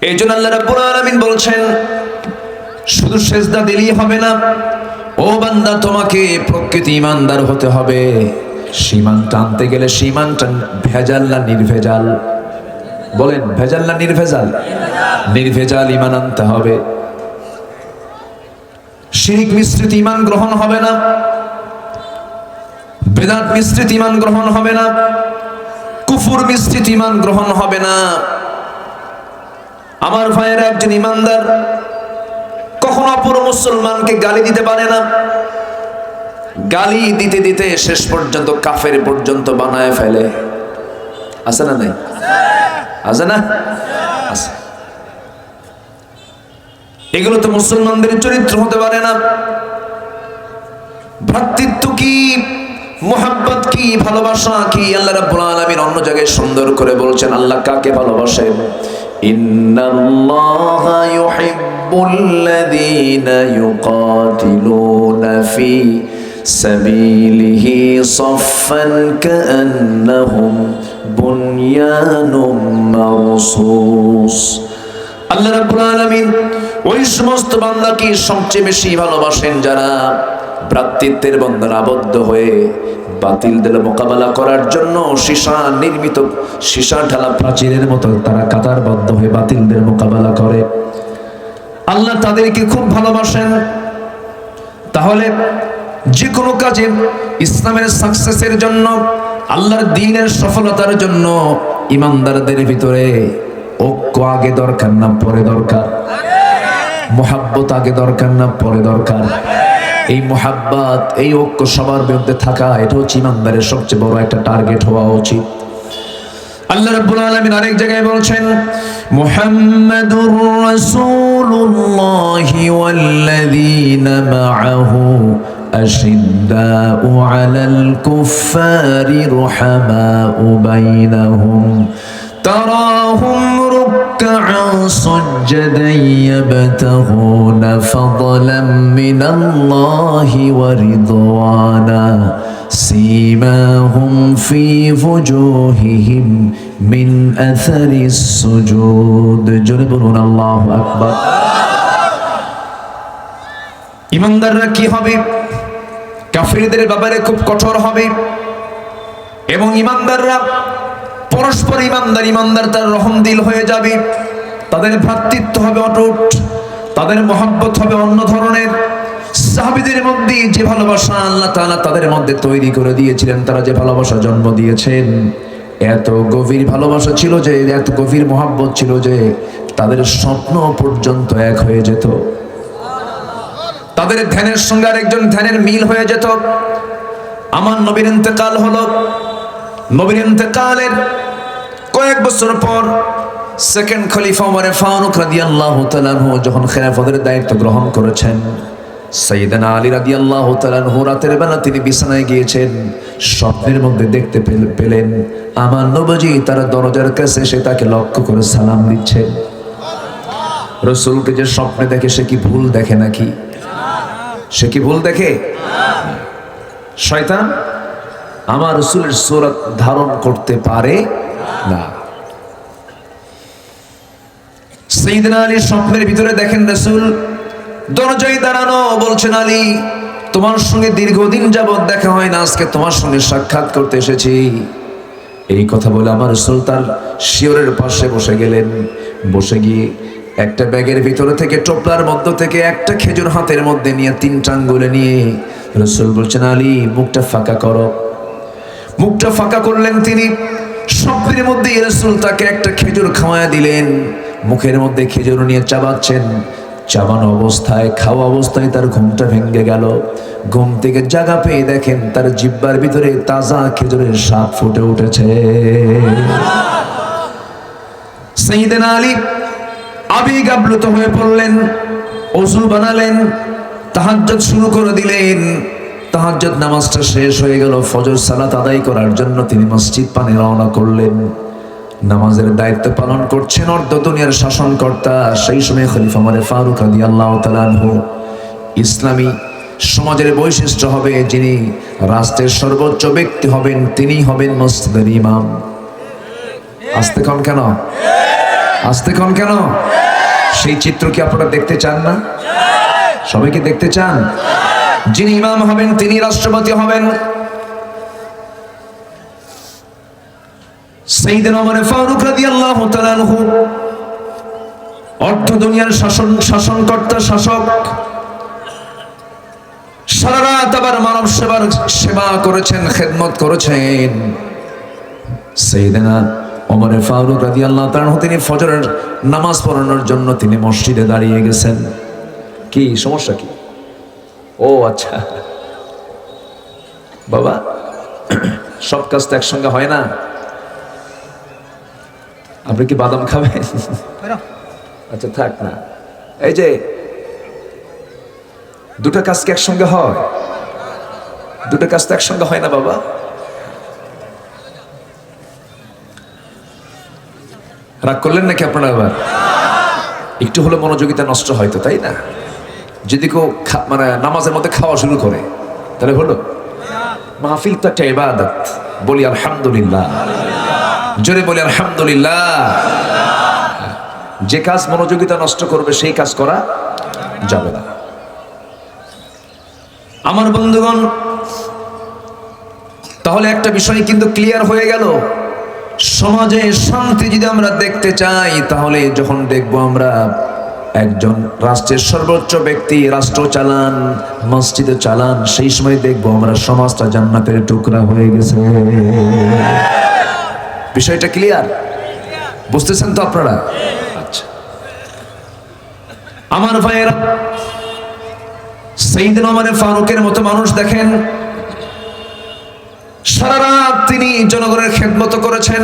এই জন্য আল্লাহ রাব্বুল আলামিন বলছেন শুধু সেজদা দিলেই হবে না, ও বান্দা তোমাকে প্রকৃত ঈমানদার হতে হবে। ঈমানটা আনতে গেলে ঈমানটা ভেজাল না নির্ভেজাল? বলেন ভেজাল না নির্ভেজাল? নির্ভেজাল ঈমান আনতে হবে। শিরক মিশ্রিত ঈমান গ্রহণ হবে না, বেদাত মিশ্রিত ঈমান গ্রহণ হবে না, কুফর মিশ্রিত ঈমান গ্রহণ হবে না। আমার ভাইয়েরা, একজন ঈমানদার কখনো অপর মুসলমানকে গালি দিতে পারে না। গালি দিতে দিতে শেষ পর্যন্ত কাফের পর্যন্ত বানায় ফেলে। আছে না নাই? আছে না? আছে। এগুলো তো মুসলমানদের চরিত্র হতে পারে না। ভ্রাতৃত্ব কি, মুহাব্বত কি, ভালোবাসা কি, আল্লাহ রাব্বুল আলামিন অন্য জায়গায় সুন্দর করে বলছেন আল্লাহ কাকে ভালোবাসেন। ইন্নাল্লাহা ইউহিব্বুল্লাযীনা ইউকাতিলুনা ফি সাবিলিহি সাফফান কাআন্নাহুম বুনয়ানুম মারসুস। আল্লাহ রাব্বুল আলামিন ওই সমস্ত বান্দাকে সবচেয়ে বেশি ভালোবাসেন যারা ভ্রাতৃত্বের বন্ধনে আবদ্ধ হয়ে বাতিলদের মোকাবেলা করার জন্য সীসা ঢালা প্রাচীরের মতো তারা কাতারবদ্ধ হয়ে বাতিলদের মোকাবেলা করে। আল্লাহ তাদেরকে খুব ভালোবাসেন। তাহলে যে কোনো কাজে ইসলামের সাকসেসের জন্য, আল্লাহর দ্বীনের সফলতার জন্য ঈমানদারদের ভিতরে ঐক্য আগে দরকার না পরে দরকার? মুহাব্বত আগে দরকার না পরে দরকার? এই মুহাব্বত, এই ঐক্য সবার মধ্যে থাকা, এটা হচ্ছে ঈমানদারের সবচেয়ে বড় একটা টার্গেট হওয়া উচিত। আল্লাহ রাব্বুল আলামিন আরেক জায়গায় বলছেন মুহাম্মাদুর রাসূলুল্লাহি ওয়াল্লাযীনা মাআহু আশিদ্দাউ আলাল কুফফারি রুহামাউ বাইনাহুম তারাহুম ركعا سجدا يبتغون فضلا من الله ورضوانا سيماهم في وجوههم من أثر السجود جربون الله أكبر। ঈমানদাররা কি হবে? কাফিরদের ব্যাপারে খুব কঠোর হবে, এবং ঈমানদাররা পরস্পর ঈমানদার তার রহমদিল হয়ে যাবে। তাদের ভ্রাতৃত্ব হবে অটুট, তাদের মহব্বত হবে অন্য ধরনের। সাহাবীদের মধ্যে যে ভালোবাসা আল্লাহ তাআলা তাদের মধ্যে তৈরি করে দিয়েছিলেন, তারা যে ভালোবাসা জন্ম দিয়েছেন, এত গভীর ভালোবাসা ছিল যে, এত গভীর মহব্বত ছিল যে তাদের স্বপ্ন পর্যন্ত এক হয়ে যেত। তাদের ধ্যানের সঙ্গে আরেকজন ধ্যানের মিল হয়ে যেত। আমার নবীর ইন্তেকাল হলো। নবীর ইন্তেকালের কয়েক বছর পর সেকেন্ড খলিফা ওমর ফারুক রাদিয়াল্লাহু তাআলা আনহু যখন খেলাফতের দায়িত্ব গ্রহণ করেছেন, সাইয়েদনা আলী রাদিয়াল্লাহু তাআলা আনহু রাতের বেলা তিনি বিছানায় গিয়েছেন। স্বপ্নের মধ্যে দেখতে পেলেন আমার নবীজি তার দরজার কাছে এসে তাকে লক্ষ্য করে সালাম দিচ্ছেন। রাসূলকে যে স্বপ্নে দেখে সে কি ভুল দেখে নাকি? সে কি ভুল দেখে? শয়তান আমার রাসূলের সূরত ধারণ করতে পারে না। সাইয়েদনা আলী স্বপ্নের ভিতরে দেখেন রাসূল দরজায় দাঁড়ানো, বলছেন আলী তোমার সঙ্গে দীর্ঘদিন যাবত দেখা হয় না, আজকে তোমার সঙ্গে সাক্ষাৎ করতে এসেছি। এই কথা বলে আমার রাসূল তার শিয়রের পাশে বসে গেলেন। বসে গিয়ে একটা ব্যাগের ভিতরে থেকে, টোপলার মধ্য থেকে একটা খেজুর হাতের মধ্যে নিয়ে 3টা আঙ্গুলে নিয়ে রাসূল বলছেন আলী মুখটা ফাঁকা করো। মুখটা ফাঁকা করলেন তিনি। স্বপ্নের মধ্যে রাসূল তাকে একটা খেজুর খাওয়ায় দিলেন। মুখের মধ্যে খেজুর নিয়ে চাবাচ্ছেন। চাবানো অবস্থায়, খাওয়া অবস্থায় তার ঘুমটা ভেঙে গেল। ঘুম থেকে জাগা পেয়ে দেখেন তার জিহ্বার ভিতরে তাজা খেজুরের স্বাদ ফুটে উঠেছে। সাইয়েদনা আলী আবেগ আপ্লুত হয়ে পড়লেন। ওযু বানালেন, তাহাজ্জুদ শুরু করে দিলেন। তাহাজ্জুদ নামাজটা শেষ হয়ে গেল। ফজর সালাত আদায় করার জন্য তিনি মসজিদ পানে রওনা করলেন। নামাজের দায়িত্ব পালন করছেন অর্ধ দুনিয়ার শাসনকর্তা, সেই সময় খলিফা ওমর ফারুক রাদিয়াল্লাহু তাআলা আনহু। ইসলামী সমাজের বৈশিষ্ট্য হবে যিনি রাষ্ট্রের সর্বোচ্চ ব্যক্তি হবেন, তিনি হবেন মসজিদের ইমাম। আস্তে কন কেন? আসতে কোন কেন? সেই চিত্র কি আপনারা দেখতে চান না? সবাই কি দেখতে চান? যিনি ইমাম হবেন তিনি রাষ্ট্রপতি হবেন। সাইয়েদনা ওমর ফারুক রাদিয়াল্লাহু তাআলা আনহু অর্ধ দুনিয়ার শাসনকর্তা, শাসক। সারা রাত আবার মানব সেবা করেছেন, খেদমত করেছেন। সাইয়েদনা ওমর ফারুক রাদিয়াল্লাহু তাআলা আনহু তিনি ফজরের নামাজ পড়ানোর জন্য তিনি মসজিদে দাঁড়িয়ে গেছেন। কি সমস্যা কি? ও আচ্ছা বাবা, সব কাজ তো একসঙ্গে হয় না। আপনি কি বাদাম খাবেন? আচ্ছা থাক না। এই যে দুটো কাজ কি একসঙ্গে হয়? দুটো কাজ তো একসঙ্গে হয় না বাবা। রাগ করলেন নাকি আপনারা? আবার একটু হলে মনোযোগিতা নষ্ট হয়তো, তাই না? যদি কেউ মানে নামাজের মধ্যে খাওয়া শুরু করে তাহলে হলো? মাহফিল তো একটা ইবাদত। বলি আলহামদুলিল্লাহ, জোরে বলি আলহামদুলিল্লাহ। যে কাজ মনোযোগিতা নষ্ট করবে সেই কাজ করা যাবে না। আমার বন্ধুগণ, তাহলে একটা বিষয় কিন্তু ক্লিয়ার হয়ে গেল, সমাজে শান্তি যদি আমরা দেখতে চাই তাহলে যখন দেখবো আমরা একজন রাষ্ট্রের সর্বোচ্চ ব্যক্তি রাষ্ট্র চালান, মসজিদে চালান, সেই সময় দেখবো আমরা সমাজটা জান্নাতের টুকরা হয়ে গেছে। বিষয়টা ক্লিয়ার? বুঝতেছেন তো আপনারা? আচ্ছা আমার ভাইয়েরা, সাইয়েদনা ওমর ফারুকের মতো মানুষ দেখেন, সারা রাত তিনি জনগণের খেদমত করেছেন,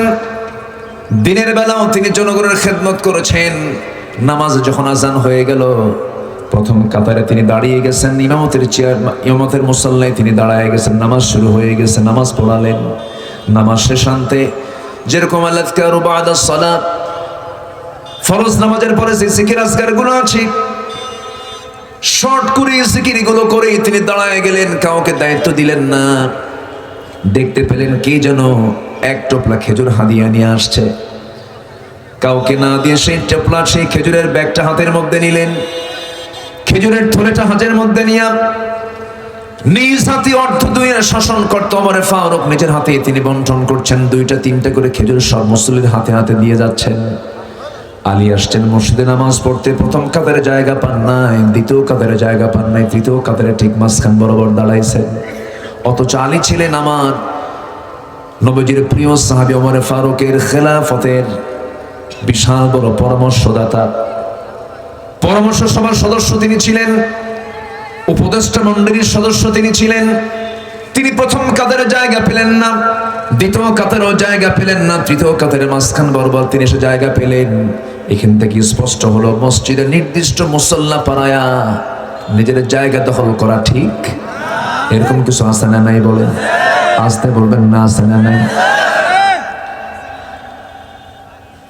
দিনের বেলাও তিনি জনগণের খেদমত করেছেন। নামাজে যখন আজান হয়ে গেল প্রথম কাতারে তিনি দাঁড়িয়ে গেছেন, ইমামতের মুসাল্লায় তিনি দাঁড়ায় গেছেন, নামাজ শুরু হয়ে গেছে, নামাজ পড়ালেন। নামাজ শেষান্তে যেরকম আল-আযকারু বা'দাস সালাত, ফরজ নামাজের পরে যে জিকির আজকারগুলো আছে শর্ট করে জিকিরগুলো করে তিনি দাঁড়ায় গেলেন, কাউকে দায়িত্ব দিলেন না। দেখতে পেলেন কে যেন এক টোপলা খেজুর হাদিয়া নিয়ে আসছে, কাউকে না দিয়ে সেই টোপলা সেই খেজুরের ব্যাগটা হাতের মধ্যে নিলেন, খেজুরের থলেটা হাতের মধ্যে নিয়ে নিজ হাতে অর্ধ দুনিয়ার শাসনকর্তা ওমর ফারুক নিজের হাতে তিনি বন্টন করছেন। দুইটা তিনটা করে খেজুর সব মুসল্লির হাতে হাতে দিয়ে যাচ্ছেন। আলী আসছেন মসজিদে নামাজ পড়তে, প্রথম কাতারে জায়গা পান নাই, দ্বিতীয় কাতারে জায়গা পান নাই, তৃতীয় কাতারে ঠিক মাঝখান বরাবর দাঁড়াইছেন। অথচ আলী ছিলেন আমার নবীজির প্রিয় সাহাবী ওমর ফারুকের খেলাফতের বিশাল বড় পরামর্শদাতা, পরামর্শ সভার সদস্য তিনি ছিলেন, উপদেষ্টা মণ্ডলীর সদস্য তিনি ছিলেন। তিনি প্রথম কাতারে জায়গা পেলেন না, দ্বিতীয় কাতারেও জায়গা পেলেন না, তৃতীয় কাতারের মাঝখান বরাবর তিনি এসে জায়গা পেলেন। এখান থেকে স্পষ্ট হলো মসজিদের নির্দিষ্ট মুসল্লা পাড়ায়া নিজের জায়গা দখল করা ঠিক? এরকম কিছু আছে না নাই? বলেন, আসতে বলবেন না, আছে না নাই?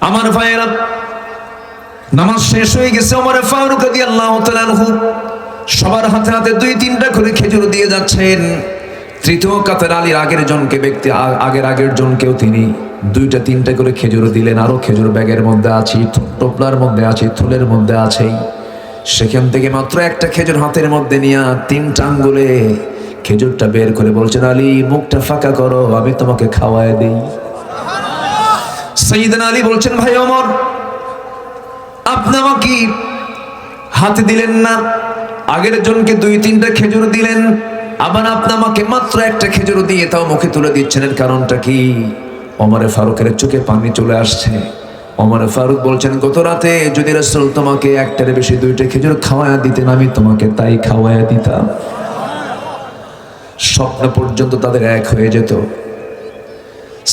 আমার ভাইয়েরা, নামাজ শেষ হয়ে গেছে, ওমর ফারুক রাদিয়াল্লাহু তাআলা আনহু সবার হাতে হাতে দুই তিনটা করে খেজুর দিয়ে যাচ্ছেন। তৃতীয় কাতার আলীর আগের জনকেও তিনি দুইটা তিনটা করে খেজুর দিলেন। আরো খেজুর ব্যাগের মধ্যে আছে, টোপলার মধ্যে আছে, থলের মধ্যে আছেই। সেখান থেকে মাত্র একটা খেজুর হাতের মধ্যে নিয়ে তিনটা আঙ্গুলে খেজুরটা বের করে বলছেন, আলী মুখটা ফাঁকা করো, আমি তোমাকে খাওয়ায় দিই। সাইয়েদনা আলী বলছেন, ভাই ওমর, আপনি আমাকে হাতে দিলেন না, আগের জনকে দুই তিনটা খেজুর দিলেন, আবার আপনি আমাকে মাত্র একটা খেজুর দিয়ে তাও মুখে তুলে দিচ্ছেন, এর কারণটা কি? ওমর ফারুকের চোখে পানি চলে আসছে। ওমর ফারুক বলছেন, গত রাতে যদি রাসূল তোমাকে একটার বেশি দুইটা খেজুর খাওয়ায়া দিতেন, আমি তোমাকে তাই খাওয়ায়া দিতাম। স্বপ্ন পর্যন্ত তাদের এক হয়ে যেত।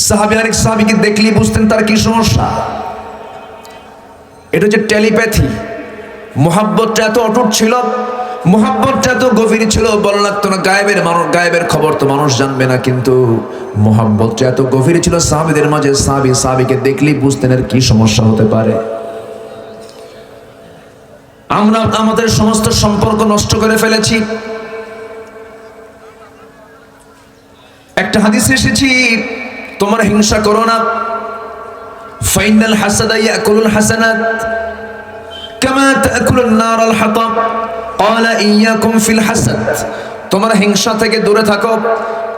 সাহাবী আরেক সাহাবীকে দেখলেই বুঝতেন তার কি সমস্যা। এটা হচ্ছে টেলিপ্যাথি। মোহাব্বতটা এত অটুট ছিল, মোহাব্বতটা এত গভীর ছিল, বলা লাগতো না গায়েবের খবর তো মানুষ জানবে না, কিন্তু মোহাব্বতটা এত গভীর ছিল সাহাবীদের মাঝে, সাহাবীকে দেখলেই বুঝতেন এর কি সমস্যা হতে পারে। আমরা আমাদের সমস্ত সম্পর্ক নষ্ট করে ফেলেছি। একটা হাদিসে এসেছি, তোমরা হিংসা করো না, ফাইনাল হাসাদা ইয়াকুলুল হাসানাত কামা তাকুলুন নারাল হাতাব ক্বালা ইয়াকুম ফিল হাসাদ। তোমরা হিংসা থেকে দূরে থাকো,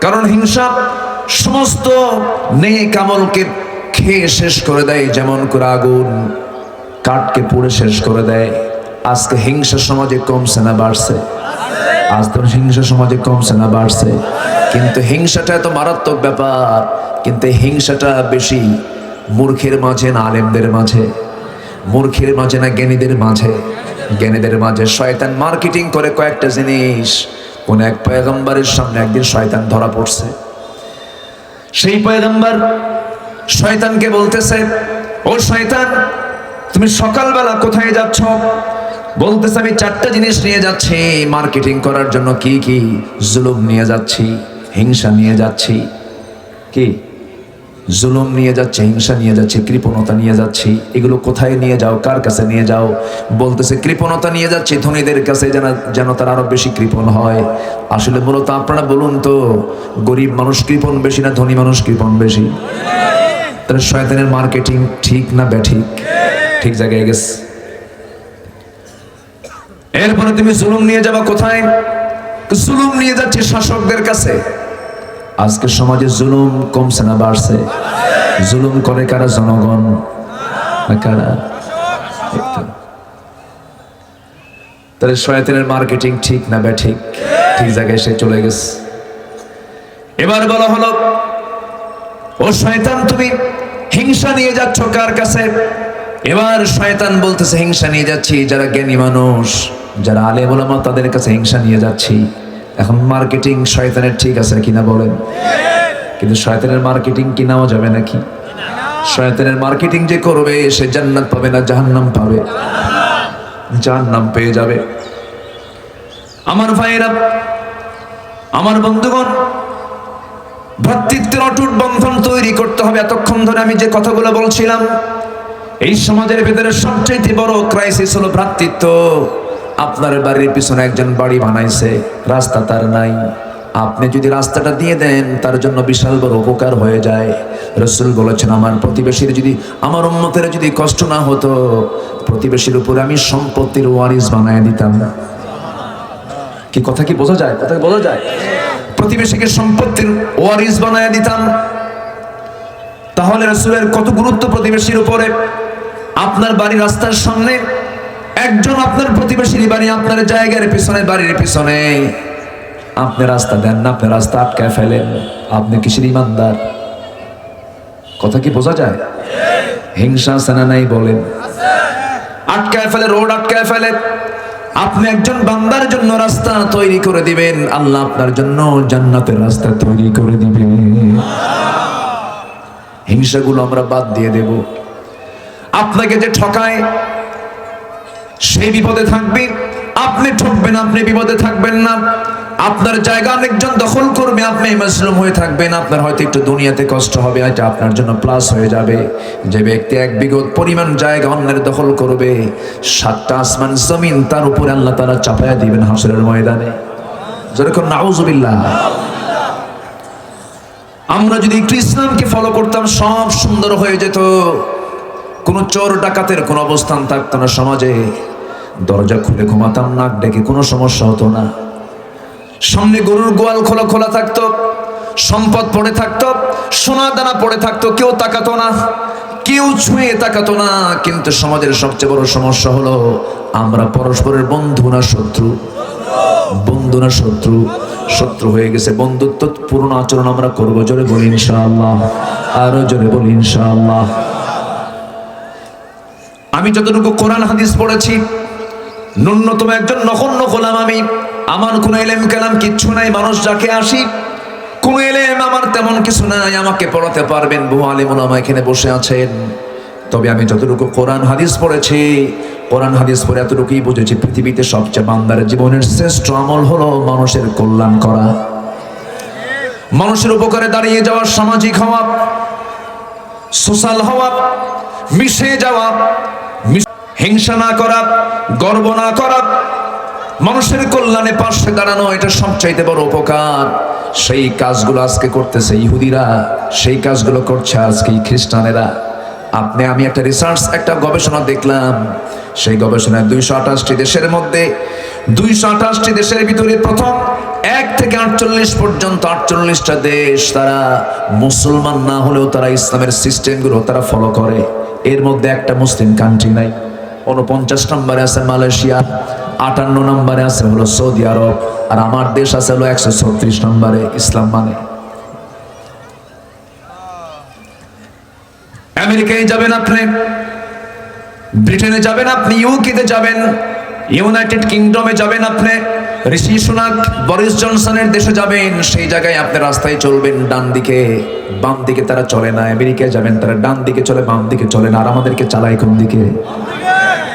কারণ হিংসা সমস্ত নেক আমলকে খেয়ে শেষ করে দেয়, যেমন করে আগুন কাঠকে পুড়ে শেষ করে দেয়। আজকে হিংসা সমাজে কমছে না বাড়ছে? আজ তো হিংসা সমাজে কমছে না বাড়ছে? কিন্তু হিংসাটা এত মারাত্মক ব্যাপার, কিন্তু হিংসাটা বেশি মূর্খের মাঝে না আলেমদের মাঝে? মূর্খের মাঝে না জ্ঞানীদের মাঝে? জ্ঞানীদের মাঝে। শয়তান মার্কেটিং করে কয়েকটা জিনিস। কোন এক পয়গম্বরের সামনে একদিন শয়তান ধরা পড়ছে। সেই পয়গম্বর শয়তানকে বলতেছে, ও শয়তান, তুমি সকালবেলা কোথায় যাচ্ছ? বলতেছে, আমি 4টা জিনিস নিয়ে যাচ্ছি মার্কেটিং করার জন্য। কি কি? জুলুম নিয়ে যাচ্ছি, হিংসা নিয়ে যাচ্ছি। কি? জুলুম নিয়ে যাচ্ছে, হিংসা নিয়ে যাচ্ছে, কৃপণতা নিয়ে যাচ্ছি। এগুলো কোথায় নিয়ে যাও? কার কাছে নিয়ে যাও? বলতেছে, কৃপণতা নিয়ে যাচ্ছি ধনীদের কাছে, যেন তারা আরো বেশি কৃপণ হয়। আসলে মূলত আপনারা বলুন তো, গরিব মানুষ কৃপণ বেশি না ধনী মানুষ কৃপণ বেশি? তাহলে শয়তানের মার্কেটিং ঠিক না ব্যাঠিক? ঠিক জায়গায় গেছে। এরপরে তুমি জুলুম নিয়ে যাবা কোথায়? জুলুম নিয়ে যাচ্ছে শাসকদের কাছে। আজকে সমাজে জুলুম কমছে না বাড়ছে? জুলুম করে কারা? জনগণ না কারা? তাহলে শয়তানের মার্কেটিং ঠিক না ব্যাঠিক? ঠিক জায়গায় সে চলে গেছে। এবার বলা হলো, ও শয়তান, তুমি হিংসা নিয়ে যাচ্ছ কার কাছে? এবার শয়তান বলতেছে, হিংসা নিয়ে যাচ্ছি যারা জ্ঞানী মানুষ, যারা আলেম ওলামা, তাদের কাছে হিংসা নিয়ে যাচ্ছি। এখন মার্কেটিং শয়তানের ঠিক আছে কিনা বলেন? কিন্তু শয়তানের মার্কেটিং কি নেওয়া যাবে নাকি? শয়তানের মার্কেটিং যে করবে সে জান্নাত পাবে না জাহান্নাম পাবে? জাহান্নাম পেয়ে যাবে। আমার ভাইয়েরা, আমার বন্ধুগণ, ভ্রাতৃত্বের অটুট বন্ধন তৈরি করতে হবে। এতক্ষণ ধরে আমি যে কথাগুলো বলছিলাম, এই সমাজের ভিতরে সবচেয়ে বড় ক্রাইসিস হলো ভ্রাতৃত্ব। আপনার বাড়ির পিছনে একজন বাড়ি বানাইছে, রাস্তা তার নাই। আপনি যদি রাস্তাটা দিয়ে দেন, তার জন্য বিশাল বড় উপকার হয়ে যায়। রাসূল বলেছেন, আমার প্রতিবেশীর যদি, আমার উম্মতের যদি কষ্ট না হতো, প্রতিবেশীর উপরে আমি সম্পত্তির ওয়ারিস বানায় দিতাম। কি কথা কি বোঝা যায়? কথা বোঝা যায়? প্রতিবেশীকে সম্পত্তির ওয়ারিস বানায় দিতাম। তাহলে রাসূলের কত গুরুত্ব প্রতিবেশীর উপরে। আপনার বাড়ি রাস্তার সামনে, একজন আপনার প্রতিবেশীর বাড়ি আপনার জায়গার পিছনে, বাড়ির পিছনে, আপনি রাস্তা দেন না, আপনি রাস্তা আটকায় ফেলেন, আপনি কিসের ইমানদার? কথা কি বোঝা যায়? হিংসা আছে না নাই বলেন? আটকায় ফেলে, রোড আটকায় ফেলে। আপনি একজন বান্দার জন্য রাস্তা তৈরি করে দিবেন, আল্লাহ আপনার জন্য জান্নাতের রাস্তা তৈরি করে দিবেন। হিংসাগুলো আমরা বাদ দিয়ে দেব। আপনাকে যে ঠকায় সেই বিপদে থাকবে, আপনি ঠকবেন, আপনি বিপদে থাকবেন না। আপনার জায়গা অনেকজন দখল করবে, আপনি মাসলুম হয়ে থাকবেন। আপনার হয়তো একটু দুনিয়াতে কষ্ট হবে, এটা আপনার জন্য প্লাস হয়ে যাবে। যে ব্যক্তি 1 বিঘত পরিমাণ জায়গা অন্যের দখল করবে, 7টা আসমান জমিন তার উপরে আল্লাহ তাআলা চাপায়া দিবেন হাসরের ময়দানে। যেরকম নাউজুবিল্লাহ। আমরা যদি একটু ইসলামকে ফলো করতাম, সব সুন্দর হয়ে যেত। কোনো চোর ডাকাতের কোনো অবস্থান থাকতো না সমাজে। দরজা খুলে ঘুমাতাম, নাক ডেকে, কোনো সমস্যা হতো না। সামনে গরুর গোয়াল খোলা খোলা থাকতো, সম্পদ পড়ে থাকতো, সোনা দানা পড়ে থাকতো, কেউ তাকাতো না, কেউ ছুঁয়ে তাকাতো না। কিন্তু সমাজের সবচেয়ে বড় সমস্যা হলো, আমরা পরস্পরের বন্ধু না শত্রু? বন্ধু না শত্রু? শত্রু হয়ে গেছে। বন্ধুত্ব পূর্ণ আচরণ আমরা করবো। জোরে বলি ইনশাআল্লাহ, আরো জোরে বলি ইনশাআল্লাহ। আমি যতটুকু কোরআন হাদিস পড়েছি, ন্যূনতম একজন নগণ্য গোলাম আমি। আমার কোনো ইলম কালাম কিচ্ছু নাই। মানুষ যাকে আসি, কোনো ইলম আমার তেমন কিছু নাই। আমাকে পড়াতে পারবেন বহু আলেম ওলামা এখানে বসে আছেন। তবে আমি যতটুকু কোরআন হাদিস পড়েছি, কোরআন হাদিস পড়ে এতটুকুই বুঝেছি, পৃথিবীতে সবচেয়ে বান্দার জীবনের শ্রেষ্ঠ আমল হলো মানুষের কল্যাণ করা, মানুষের উপকারে দাঁড়িয়ে যাওয়া, সামাজিক হওয়া, সোশ্যাল হওয়া, মিশে যাওয়া, হিংসা না করা, গর্ব না করা, মানুষের কল্যাণে পাশে দাঁড়ানো, এটা সবচাইতে বড় উপকার। সেই কাজগুলো আজকে করতেছে ইহুদিরা, সেই কাজগুলো করছে আজকে খ্রিস্টানেরা। আপনি আমি একটা রিসার্চ, একটা গবেষণা দেখলাম, সেই গবেষণায় 228টি দেশের মধ্যে 228টি দেশের ভিতরে প্রথম 1 থেকে 48 পর্যন্ত 48টা দেশ তারা মুসলমান না হলেও তারা ইসলামের সিস্টেমগুলো তারা ফলো করে। এর মধ্যে একটা মুসলিম কান্ট্রি নাই। 49 নম্বরে আছে মালয়েশিয়া, 58 নম্বরে আছে হলো সৌদি আরব, আর আমার দেশ আছে হলো 136 নম্বরে ইসলাম মানে। আমেরিকায় যাবেন আপনি, ব্রিটেনে যাবেন আপনি, ইউকেতে যাবেন, ইউনাইটেড কিংডমে যাবেন আপনি, ঋষি সুনাক বরিস জনসনের দেশে যাবেন, সেই জায়গায় আপনি রাস্তায় চলবেন ডান দিকে, বাম দিকে তারা চলে না। আমেরিকায় যাবেন তারা ডান দিকে চলে, বাম দিকে চলে না। আর আমাদেরকে চালায় কোন দিকে?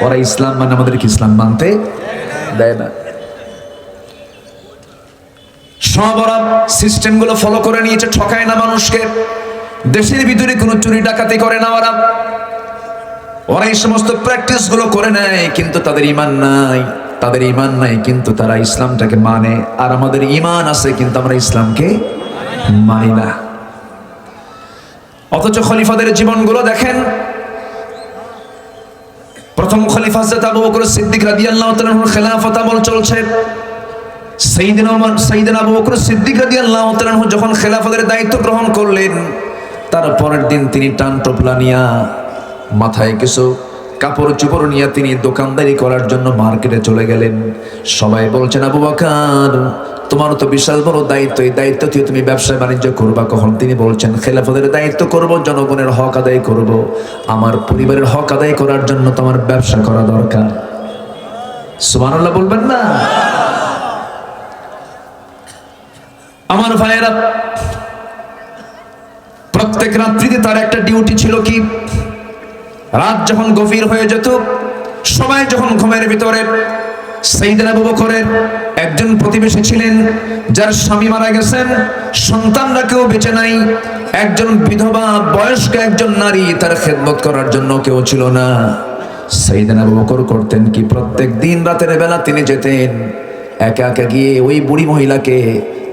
ওরা ইসলাম মানে আমাদেরকে ইসলাম মানতে দেয় না। সব ওরা সিস্টেমগুলো ফলো করে নিয়েছে, ঠকায় না মানুষকে। দেশের ভিতরে কোনো চুরি ডাকাতি করে না ওরা। ওরা এই সমস্ত প্র্যাকটিস গুলো করে নেয়, কিন্তু তাদের ঈমান নাই। তাদের ঈমান নাই কিন্তু তারা ইসলামটাকে মানে। আর আমাদের ঈমান আছে কিন্তু আমরা ইসলামকে মানি না। অথচ খলিফাদের জীবনগুলো দেখেন। প্রথম খলিফা হযরত আবু বকর সিদ্দিক রাদিয়াল্লাহু তাআলার খেলাফত আমল চলছে। সাইয়েদনা আবু বকর সিদ্দিক রাদিয়াল্লাহু তাআলা যখন খেলাফতের দায়িত্ব গ্রহণ করলেন, তার পরের দিন তিনি টান টোপলা নিয়া, মাথায় কিছু কাপড় চোপড় নিয়ে তিনি দোকানদারি করার জন্য মার্কেটে চলে গেলেন। সবাই বলছেন, আবু বকর তোমার তো বিশাল বড় দায়িত্ব, এই দায়িত্ব দিয়ে তুমি ব্যবসা বাণিজ্য করবা কখন? তিনি বলছেন, খেলাফতের দায়িত্ব করব, জনগণের হক আদায় করব, আমার পরিবারের হক আদায় করার জন্য তোমার ব্যবসা করা দরকার। সুবহানাল্লাহ বলবেন না? আমার ভাইয়েরা, প্রত্যেক রাত্রিতে তার একটা ডিউটি ছিল কি, রাত যখন গভীর হয়ে যেত, সবাই যখন ঘুমের ভিতরে, সাইয়েদনা আবু বকরের একজন প্রতিবেশী ছিলেন যার স্বামী মারা গেছেন, সন্তানরা কেউ বেঁচে নাই, একজন বিধবা বয়স্ক একজন নারী, তার খেদমত করার জন্য কেউ ছিল না। সাইয়েদনা আবু বকর করতেন কি, প্রত্যেক দিন রাতের বেলা তিনি যেতেন, একা একা গিয়ে ওই বুড়ি মহিলাকে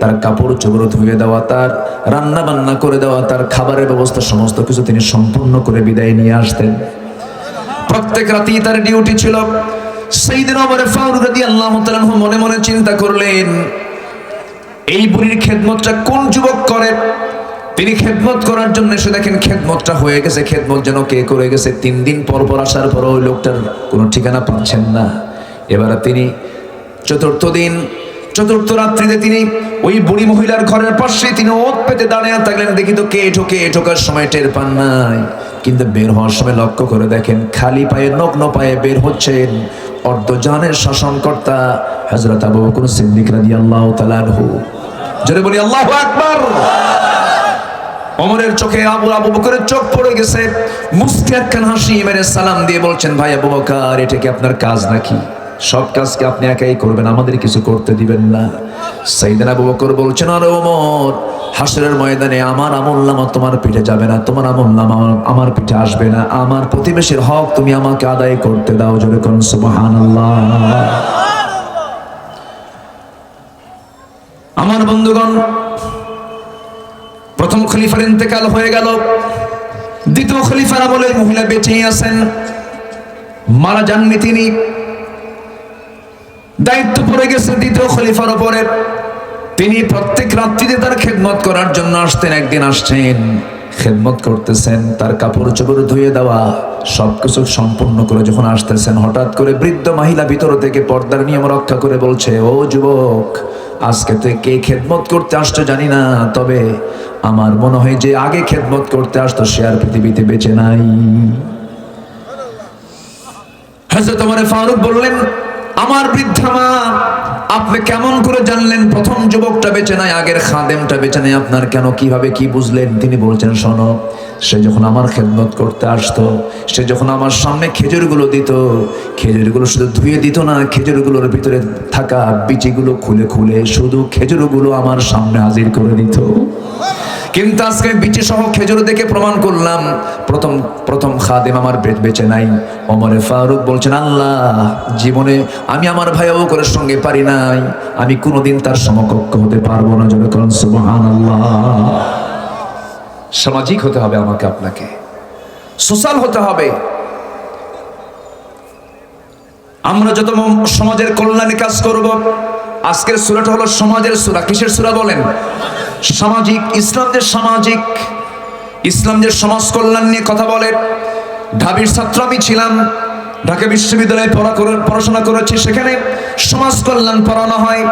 তার কাপড় চোপড় ধুয়ে দেওয়া, তার রান্না বান্না করে দেওয়া, তার খাবারের ব্যবস্থা সমস্ত কিছু তিনি সম্পূর্ণ করে বিদায় নিয়ে আসতেন। প্রত্যেক রাতেই তার ডিউটি ছিল। সাইয়েদনা ওমর ফারুক রাদিয়াল্লাহু তাআলা মনে মনে চিন্তা করলেন, এই বুড়ির খেদমতটা কোন যুবক করে? তিনি খেদমত করার জন্য এসে দেখেন খেদমতটা হয়ে গেছে। খেদমত যেন কে করে গেছে। 3 দিন পর পর আসার পর ওই লোকটার কোনো ঠিকানা পাচ্ছেন না। এবার তিনি চতুর্থ রাত্রিতে তিনি ওই বুড়ি মহিলার ঘরের পাশে তিনি ওত পেতে দাঁড়িয়ে থাকলেন। দেখি তো কে ঢোকে, ঢোকার সময় টের পান নাই, কিন্তু বের হওয়ার সময় লক্ষ্য করে দেখেন খালি পায়ে, নগ্ন পায়ে বের হচ্ছেন অর্ধজাহানের শাসনকর্তা হযরত আবু বকর সিদ্দিক রাদিয়াল্লাহু তাআলা আনহু। জোরে বলি আল্লাহু আকবার। ওমরের চোখে আবু বকরের চোখ পড়ে গেছে। মুস্কি একখান হাসি মেরে সালাম দিয়ে বলছেন, ভাই আবু বকর, এটা কি আপনার কাজ নাকি? সব কাজকে আপনি একাই করবেন, আমাদের কিছু করতে দিবেন না? সাইয়েদনা আবু বকর বলছেন, আরে ওমর, হাসরের ময়দানে আমার আমলনামা তোমার পিঠে যাবে না, তোমার আমলনামা আমার পিঠে আসবে না। আমার প্রতিবেশীর হক তুমি আমাকে আদায় করতে দাও। জোরে কোন সুবহানাল্লাহ। আমার বন্ধুগণ, প্রথম খলিফার ইন্তেকাল হয়ে গেল। দ্বিতীয় খলিফার আমলে মহিলা বেঁচেই আছেন, মারা যাননি তিনি। দায়িত্ব পড়ে গেছে দ্বিতীয় খলিফার উপরে। তিনি প্রত্যেক রাত্রিতে তার খেদমত করার জন্য আসতেন। একদিন আসছেন, খেদমত করতেছেন, তার কাপড় চোপড় ধুয়ে দেওয়া সবকিছু সম্পূর্ণ করে যখন আসতেছেন, হঠাৎ করে বৃদ্ধ মহিলা ভিতর থেকে পর্দার নিয়ম রক্ষা করে বলছে, ও যুবক, আজকে থেকে খেদমত করতে আসছো জানি না, তবে আমার মনে হয় যে আগে খেদমত করতে আসতো সে আর পৃথিবীতে বেঁচে নাই। হযরত ওমর ফারুক বললেন, আমার বৃদ্ধা মা, আপনি কেমন করে জানলেন প্রথম যুবকটা বেঁচে নাই, আগের খাদেমটা বেঁচে নাই? আপনার কেন, কিভাবে, কি বুঝলেন? তিনি বলছেন, শোনো, সে যখন আমার খেদমত করতে আসতো, সে যখন আমার সামনে খেজুরগুলো দিত, খেজুরগুলো শুধু ধুয়ে দিত না, খেজুরগুলোর ভিতরে থাকা বিচিগুলো খুলে খুলে শুধু খেজুরগুলো আমার সামনে হাজির করে দিত। কিন্তু আজকে বিচি সহ খেজুর দেখে প্রমাণ করলাম প্রথম খাদেম আমার বেঁচে নাই। ওমর ফারুক বলছেন, আল্লাহ, জীবনে আমি আমার ভাই আবু বকরের সঙ্গে পারি নাই, আমি কোনোদিন তার সমকক্ষ হতে পারবো না। জোরে বলুন সুবহানাল্লাহ। সামাজিক হতে হবে আমাকে আপনাকে। সোশ্যাল হতে হবে। আমরা যত সমাজের কল্যাণে কাজ করব। আজকের সূরাটা হলো সমাজের সূরা। কিসের সূরা বলেন? সামাজিক। ইসলাম যে সমাজ কল্যাণ নিয়ে কথা বলে। ঢাবির ছাত্র আমি ছিলাম, ঢাকা বিশ্ববিদ্যালয়ে পড়াশোনা করেছি। সেখানে সমাজ কল্যাণ পড়ানো হয়,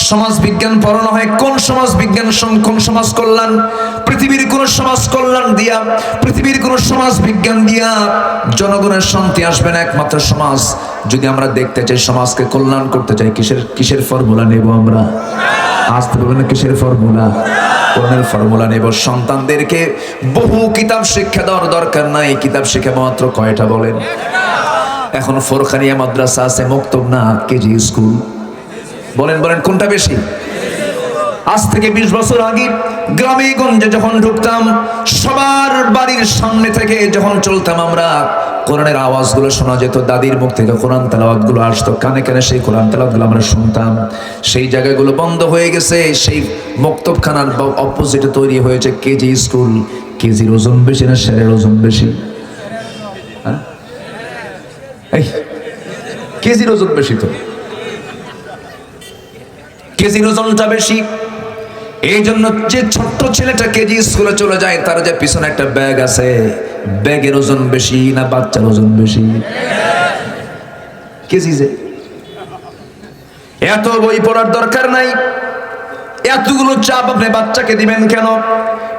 সমাজ বিজ্ঞান পড়ানো হয়। কোন সমাজ বিজ্ঞান, কোন সমাজ কল্যাণ? পৃথিবীর কোন সমাজ কল্যাণ দিয়া, পৃথিবীর কোন সমাজ বিজ্ঞান দিয়া জনগণের শান্তি আসবে না। একমাত্র সমাজ যদি আমরা দেখতে চাই, সমাজকে কল্যাণ করতে চাই, কিসের ফর্মুলা নেব আমরা? আসতে পারবেন না? কিসের ফর্মুলা? কোরআনের ফর্মুলা নেব। সন্তানদেরকে বহু কিতাব শিক্ষা দেওয়ার দরকার নাই। কিতাব শিক্ষা মাত্র কয়টা বলেন? এখন ফোরখানিয়া মাদ্রাসা আছে, মক্তব না, কেজি স্কুল। বলেন কোনটা বেশি? আজ থেকে 20 বছর আগে গ্রামে গঞ্জে যখন ঢুকতাম, সবার বাড়ির সামনে থেকে যখন চলতাম আমরা, কোরআনের আওয়াজগুলো শোনা যেত। দাদির মুখ থেকে কোরআন তেলাওয়াতগুলো আসতো, কানে কানে সেই কোরআন তেলাওয়াতগুলো আমরা শুনতাম। সেই জায়গাগুলো বন্ধ হয়ে গেছে। সেই মক্তবখানার অপোজিটে তৈরি হয়েছে কেজি স্কুল। কেজির ওজন বেশি না শেরের ওজন বেশি? কেজির ওজন বেশি। তো কেজির ওজনটা বেশি। এই জন্য যে ছোট্ট ছেলেটা কেজি স্কুলে চলে যায়, তার যে পিছনে একটা ব্যাগ আছে, ব্যাগের ওজন বেশি না বাচ্চার ওজন বেশি? কেজি। যে এত বই পড়ার দরকার নাই। এতগুলো চাপ আপনি বাচ্চাকে দিবেন কেন?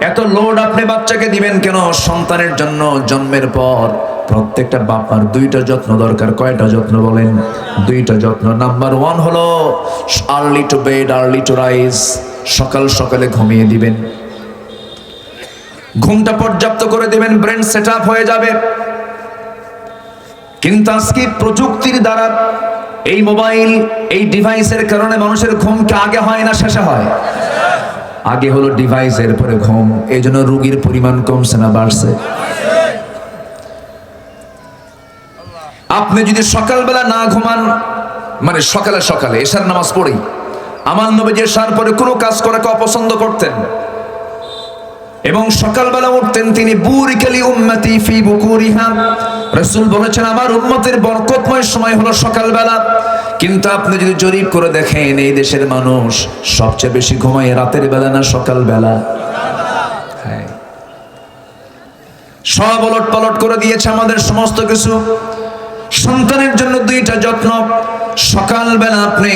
এত লোড আপনি বাচ্চাকে দিবেন কেন? সন্তানের জন্য জন্মের পর প্রত্যেকটা বাবার 2টা যত্ন দরকার। কয়টা যত্ন বলেন? 2টা যত্ন। নাম্বার 1 হলো early to bed, early to rise. সকালে ঘুমিয়ে দিবেন, ঘুমটা পর্যাপ্ত করে দিবেন, ব্রেন সেট আপ হয়ে যাবে। কিন্তু আজকে প্রযুক্তির দ্বারা, এই মোবাইল, এই ডিভাইসের কারণে মানুষের ঘুমকে আগে হয় না শেষে হয়? আগে হলো ডিভাইসের পরে ঘুম। এই জন্য রোগীর পরিমাণ কমছে না বাড়ছে? আপনি যদি সকালবেলা না ঘুমান, মানে সকালে এশার নামাজ পড়ি, আমার নবী এশার পরে কোনো কাজ করাকে অপছন্দ করতেন এবং সকালবেলা উঠতেন তিনি। বুরিকালি উম্মতি ফি বুকুরিহা, রাসূল বলেছেন আমার উম্মতের বরকতময় সময় হলো সকালবেলা। কিন্তু আপনি যদি জরিপ করে দেখেন, এই দেশের মানুষ সবচেয়ে বেশি ঘুমায় রাতের বেলা না সকালবেলা? হ্যাঁ, সব ওলট পালট করে দিয়েছে আমাদের সমস্ত কিছু। সন্তানের জন্য 2টা যত্ন। সকালবেলা আপনি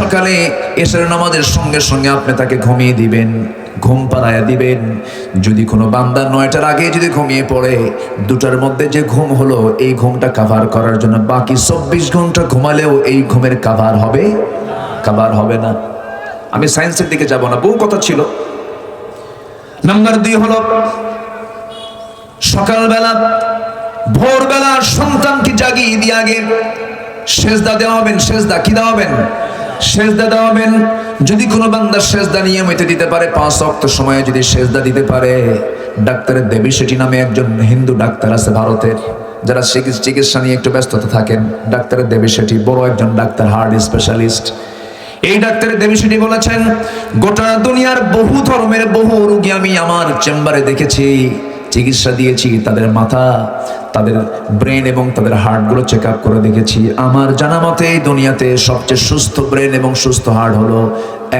সকালে এশার নামাজের সঙ্গে সঙ্গে আপনি তাকে ঘুমিয়ে দিবেন, ঘুম পাড়ায়া দিবেন। যদি কোনো বান্দা 9টার আগে যদি ঘুমিয়ে পড়ে, 2টার মধ্যে যে ঘুম হলো, এই ঘুমটা কাভার করার জন্য বাকি 24 ঘন্টা ঘুমালেও এই ঘুমের কাভার হবে না। আমি সায়েন্সের দিকে যাব না, বহু কথা ছিল। নাম্বার 2 হলো সকালবেলা ভোরবেলা সন্তানকে জাগিয়ে দিয়ে আগে সেজদা দেওয়া হবেন। সেজদা কি দেওয়া হবেন? সেজদা দেওয়া হবেন। যদি কোনো বান্দা সেজদা নিয়মিত দিতে পারে, 5 ওয়াক্ত সময়ে যদি সেজদা দিতে পারে, ডাক্তারের দেবী সেটি নামে একজন হিন্দু ডাক্তার আছে ভারতের, যারা চিকিৎসা নিয়ে একটু ব্যস্ততা থাকেন। ডাক্তারের দেবী সেটি বড় একজন ডাক্তার, হার্ট স্পেশালিস্ট। এই ডাক্তারের দেবী সেটি বলেছেন, গোটা দুনিয়ার বহু ধর্মের বহু রোগী আমি আমার চেম্বারে দেখেছি, চিকিৎসা দিয়েছি। তাদের মাথা, তাদের ব্রেন এবং তাদের হার্টগুলো চেক আপ করে দেখেছি। আমার জানা মতে এই দুনিয়াতে সবচেয়ে সুস্থ ব্রেন এবং সুস্থ হার্ট হলো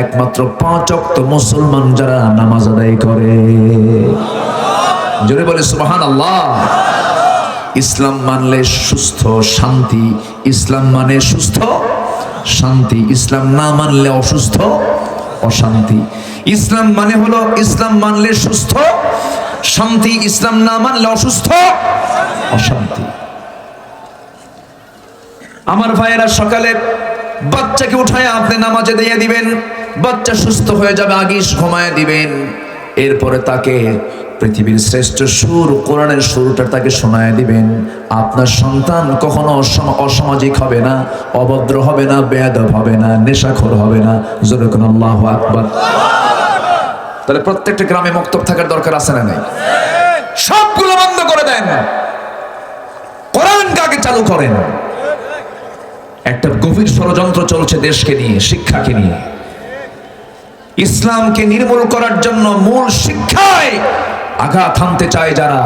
একমাত্র 5 ওয়াক্ত মুসলমান যারা নামাজ আদায় করে। জোরে বলে সুবহানাল্লাহ। ইসলাম মানলে সুস্থ শান্তি, ইসলাম মানে সুস্থ শান্তি। ইসলাম না মানলে অসুস্থ অশান্তি। ইসলাম মানে হলো ইসলাম মানলে সুস্থ শান্তি, ইসলাম না মানলে অসুস্থ অশান্তি। আমার ভাইয়েরা, সকালে বাচ্চাকে উঠায় আপনি নামাজে দিয়ে দিবেন, বাচ্চা সুস্থ হয়ে যাবে, আগে ঘুমায় দিবেন। এরপরে তাকে পৃথিবীর শ্রেষ্ঠ সুর, কোরআনের সুরটা তাকে শোনায় দিবেন। আপনার সন্তান কখনো অসামাজিক হবে না, অভদ্র হবে না, বেয়াদব হবে না, নেশাখোর হবে না। জোরে কোন আল্লাহু আকবার। তাহলে প্রত্যেকটা গ্রামে মক্তব থাকার দরকার আছে না নাই? সবগুলো বন্ধ করে দেন, কোরআনকে আগে চালু করেন। একটা গভীর ষড়যন্ত্র চলছে দেশকে নিয়ে, শিক্ষাকে নিয়ে। ইসলামকে নির্মূল করার জন্য মূল শিক্ষায় আঘাত হানতে চায় যারা,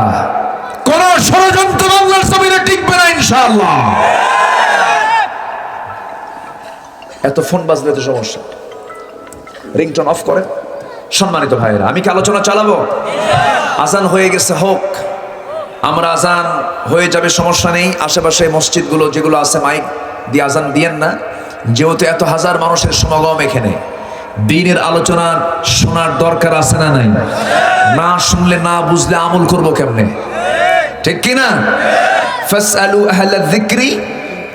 কোন ষড়যন্ত্র বাংলার জমিনে টিকবে না ইনশাআল্লাহ। এত ফোন বাজলে তো সমস্যা, রিংটোন অফ করেন। সম্মানিত ভাইয়েরা, আমি কি আলোচনা চালাবো? আজান হয়ে গেছে, হোক, আমরা আজান হয়ে যাবে, সমস্যা নেই। আশেপাশে মসজিদগুলো যেগুলো আছে মাইক দিয়ে আজান দিয়েন না, যেহেতু এত হাজার মানুষের সমাগম এখানে, দ্বীনের আলোচনা শোনার দরকার আছে না নাই? না শুনলে, না বুঝলে আমল করবো কেমনে? ঠিক কিনা? ফাসআলু আহলায যিকরি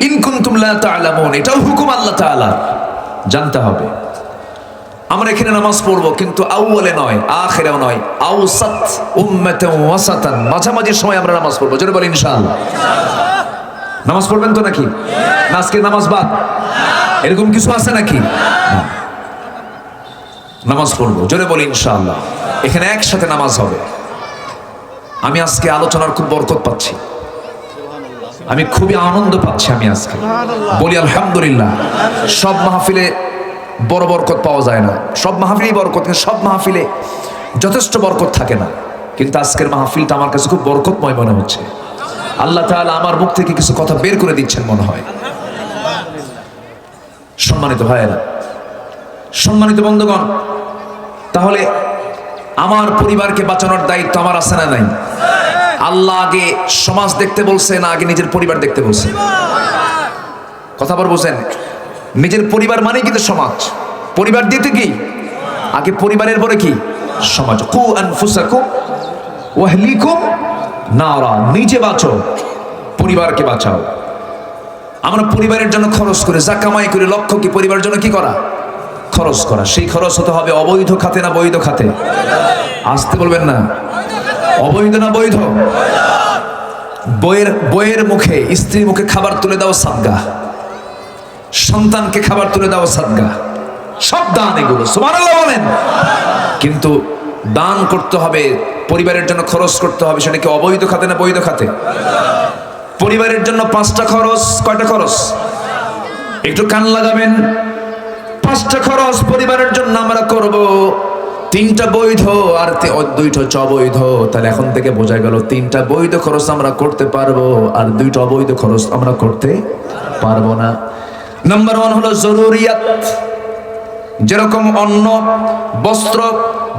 ইন কুনতুম লা তা'লামুন, এটাও হুকুম আল্লাহ তাআলা, জানতে হবে। আমরা এখানে নামাজ পড়বো, কিন্তু আউয়ালে নয়, আখিরেও নয়, আওসাত উম্মাতান ওয়াসাতান, মাঝামাঝি সময় আমরা নামাজ পড়বো। জোরে বলি ইনশাআল্লাহ। নামাজ পড়বেন তো নাকি? না আজকে নামাজ বাদ, এরকম কিছু আছে নাকি? নামাজ পড়বো, জোরে বলি ইনশাআল্লাহ। এখানে একসাথে নামাজ হবে। আমি আজকে আলোচনার খুব বরকত পাচ্ছি, আমি খুবই আনন্দ পাচ্ছি। আমি আজকে বলি আলহামদুলিল্লাহ। সব মাহফিলে বড় বরকত পাওয়া যায় না, সব মাহফিলেই বরকত, সব মাহফিলে যথেষ্ট বরকত থাকে না, কিন্তু আজকের মাহফিলটা আমার কাছে খুব বরকতময় মনে হচ্ছে। আল্লাহ তাআলা আমার মুখ থেকে কিছু কথা বের করে দিচ্ছেন মনে হয়। সম্মানিত ভাইয়েরা, সম্মানিত বন্ধুগণ, তাহলে আমার পরিবারকে বাঁচানোর দায়িত্ব আমার আছে না নাই? আল্লাহ আগে সমাজ দেখতে বলছে না আগে নিজের পরিবার দেখতে বলছে? কথা বল, বুঝেন? নিজের পরিবার মানে কিন্তু সমাজ, পরিবার দিতে কি আগে, পরিবারের পরে কি সমাজ। কু আনফুসাকুম ওয়া আহলিকুম নারা, নিজে বাঁচো, পরিবারকে বাঁচাও। আমরা পরিবারের জন্য খরচ করে, যা কামাই করে, লক্ষ্য কি পরিবারের জন্য কি করা? খরচ করা। সেই খরচ হতে হবে অবৈধ খাতে না বৈধ খাতে? আসতে বলবেন না, অবৈধ না বৈধ? বইয়ের মুখে, স্ত্রীর মুখে খাবার তুলে দাও সাদগা, সন্তানকে খাবার তুলে দাও সাদগা, সব দান এগুলো, সুবহানাল্লাহ বলেন। কিন্তু দান করতে হবে, পরিবারের জন্য খরচ করতে হবে, সেটা কি অবৈধ খাতে না বৈধ খাতে? পরিবারের জন্য 5টা খরচ, কয়টা খরচ? একটু কান লাগাবেন। 5টা খরচ পরিবারের জন্য আমরা করব, 3টা বৈধ আর 2টা অবৈধ। তাহলে এখন থেকে বোঝা গেল 3টা বৈধ খরচ আমরা করতে পারবো, আর 2টা অবৈধ খরচ আমরা করতে পারবো না। নাম্বার 1 হলো জরুরিয়াত, যেরকম অন্ন, বস্ত্র,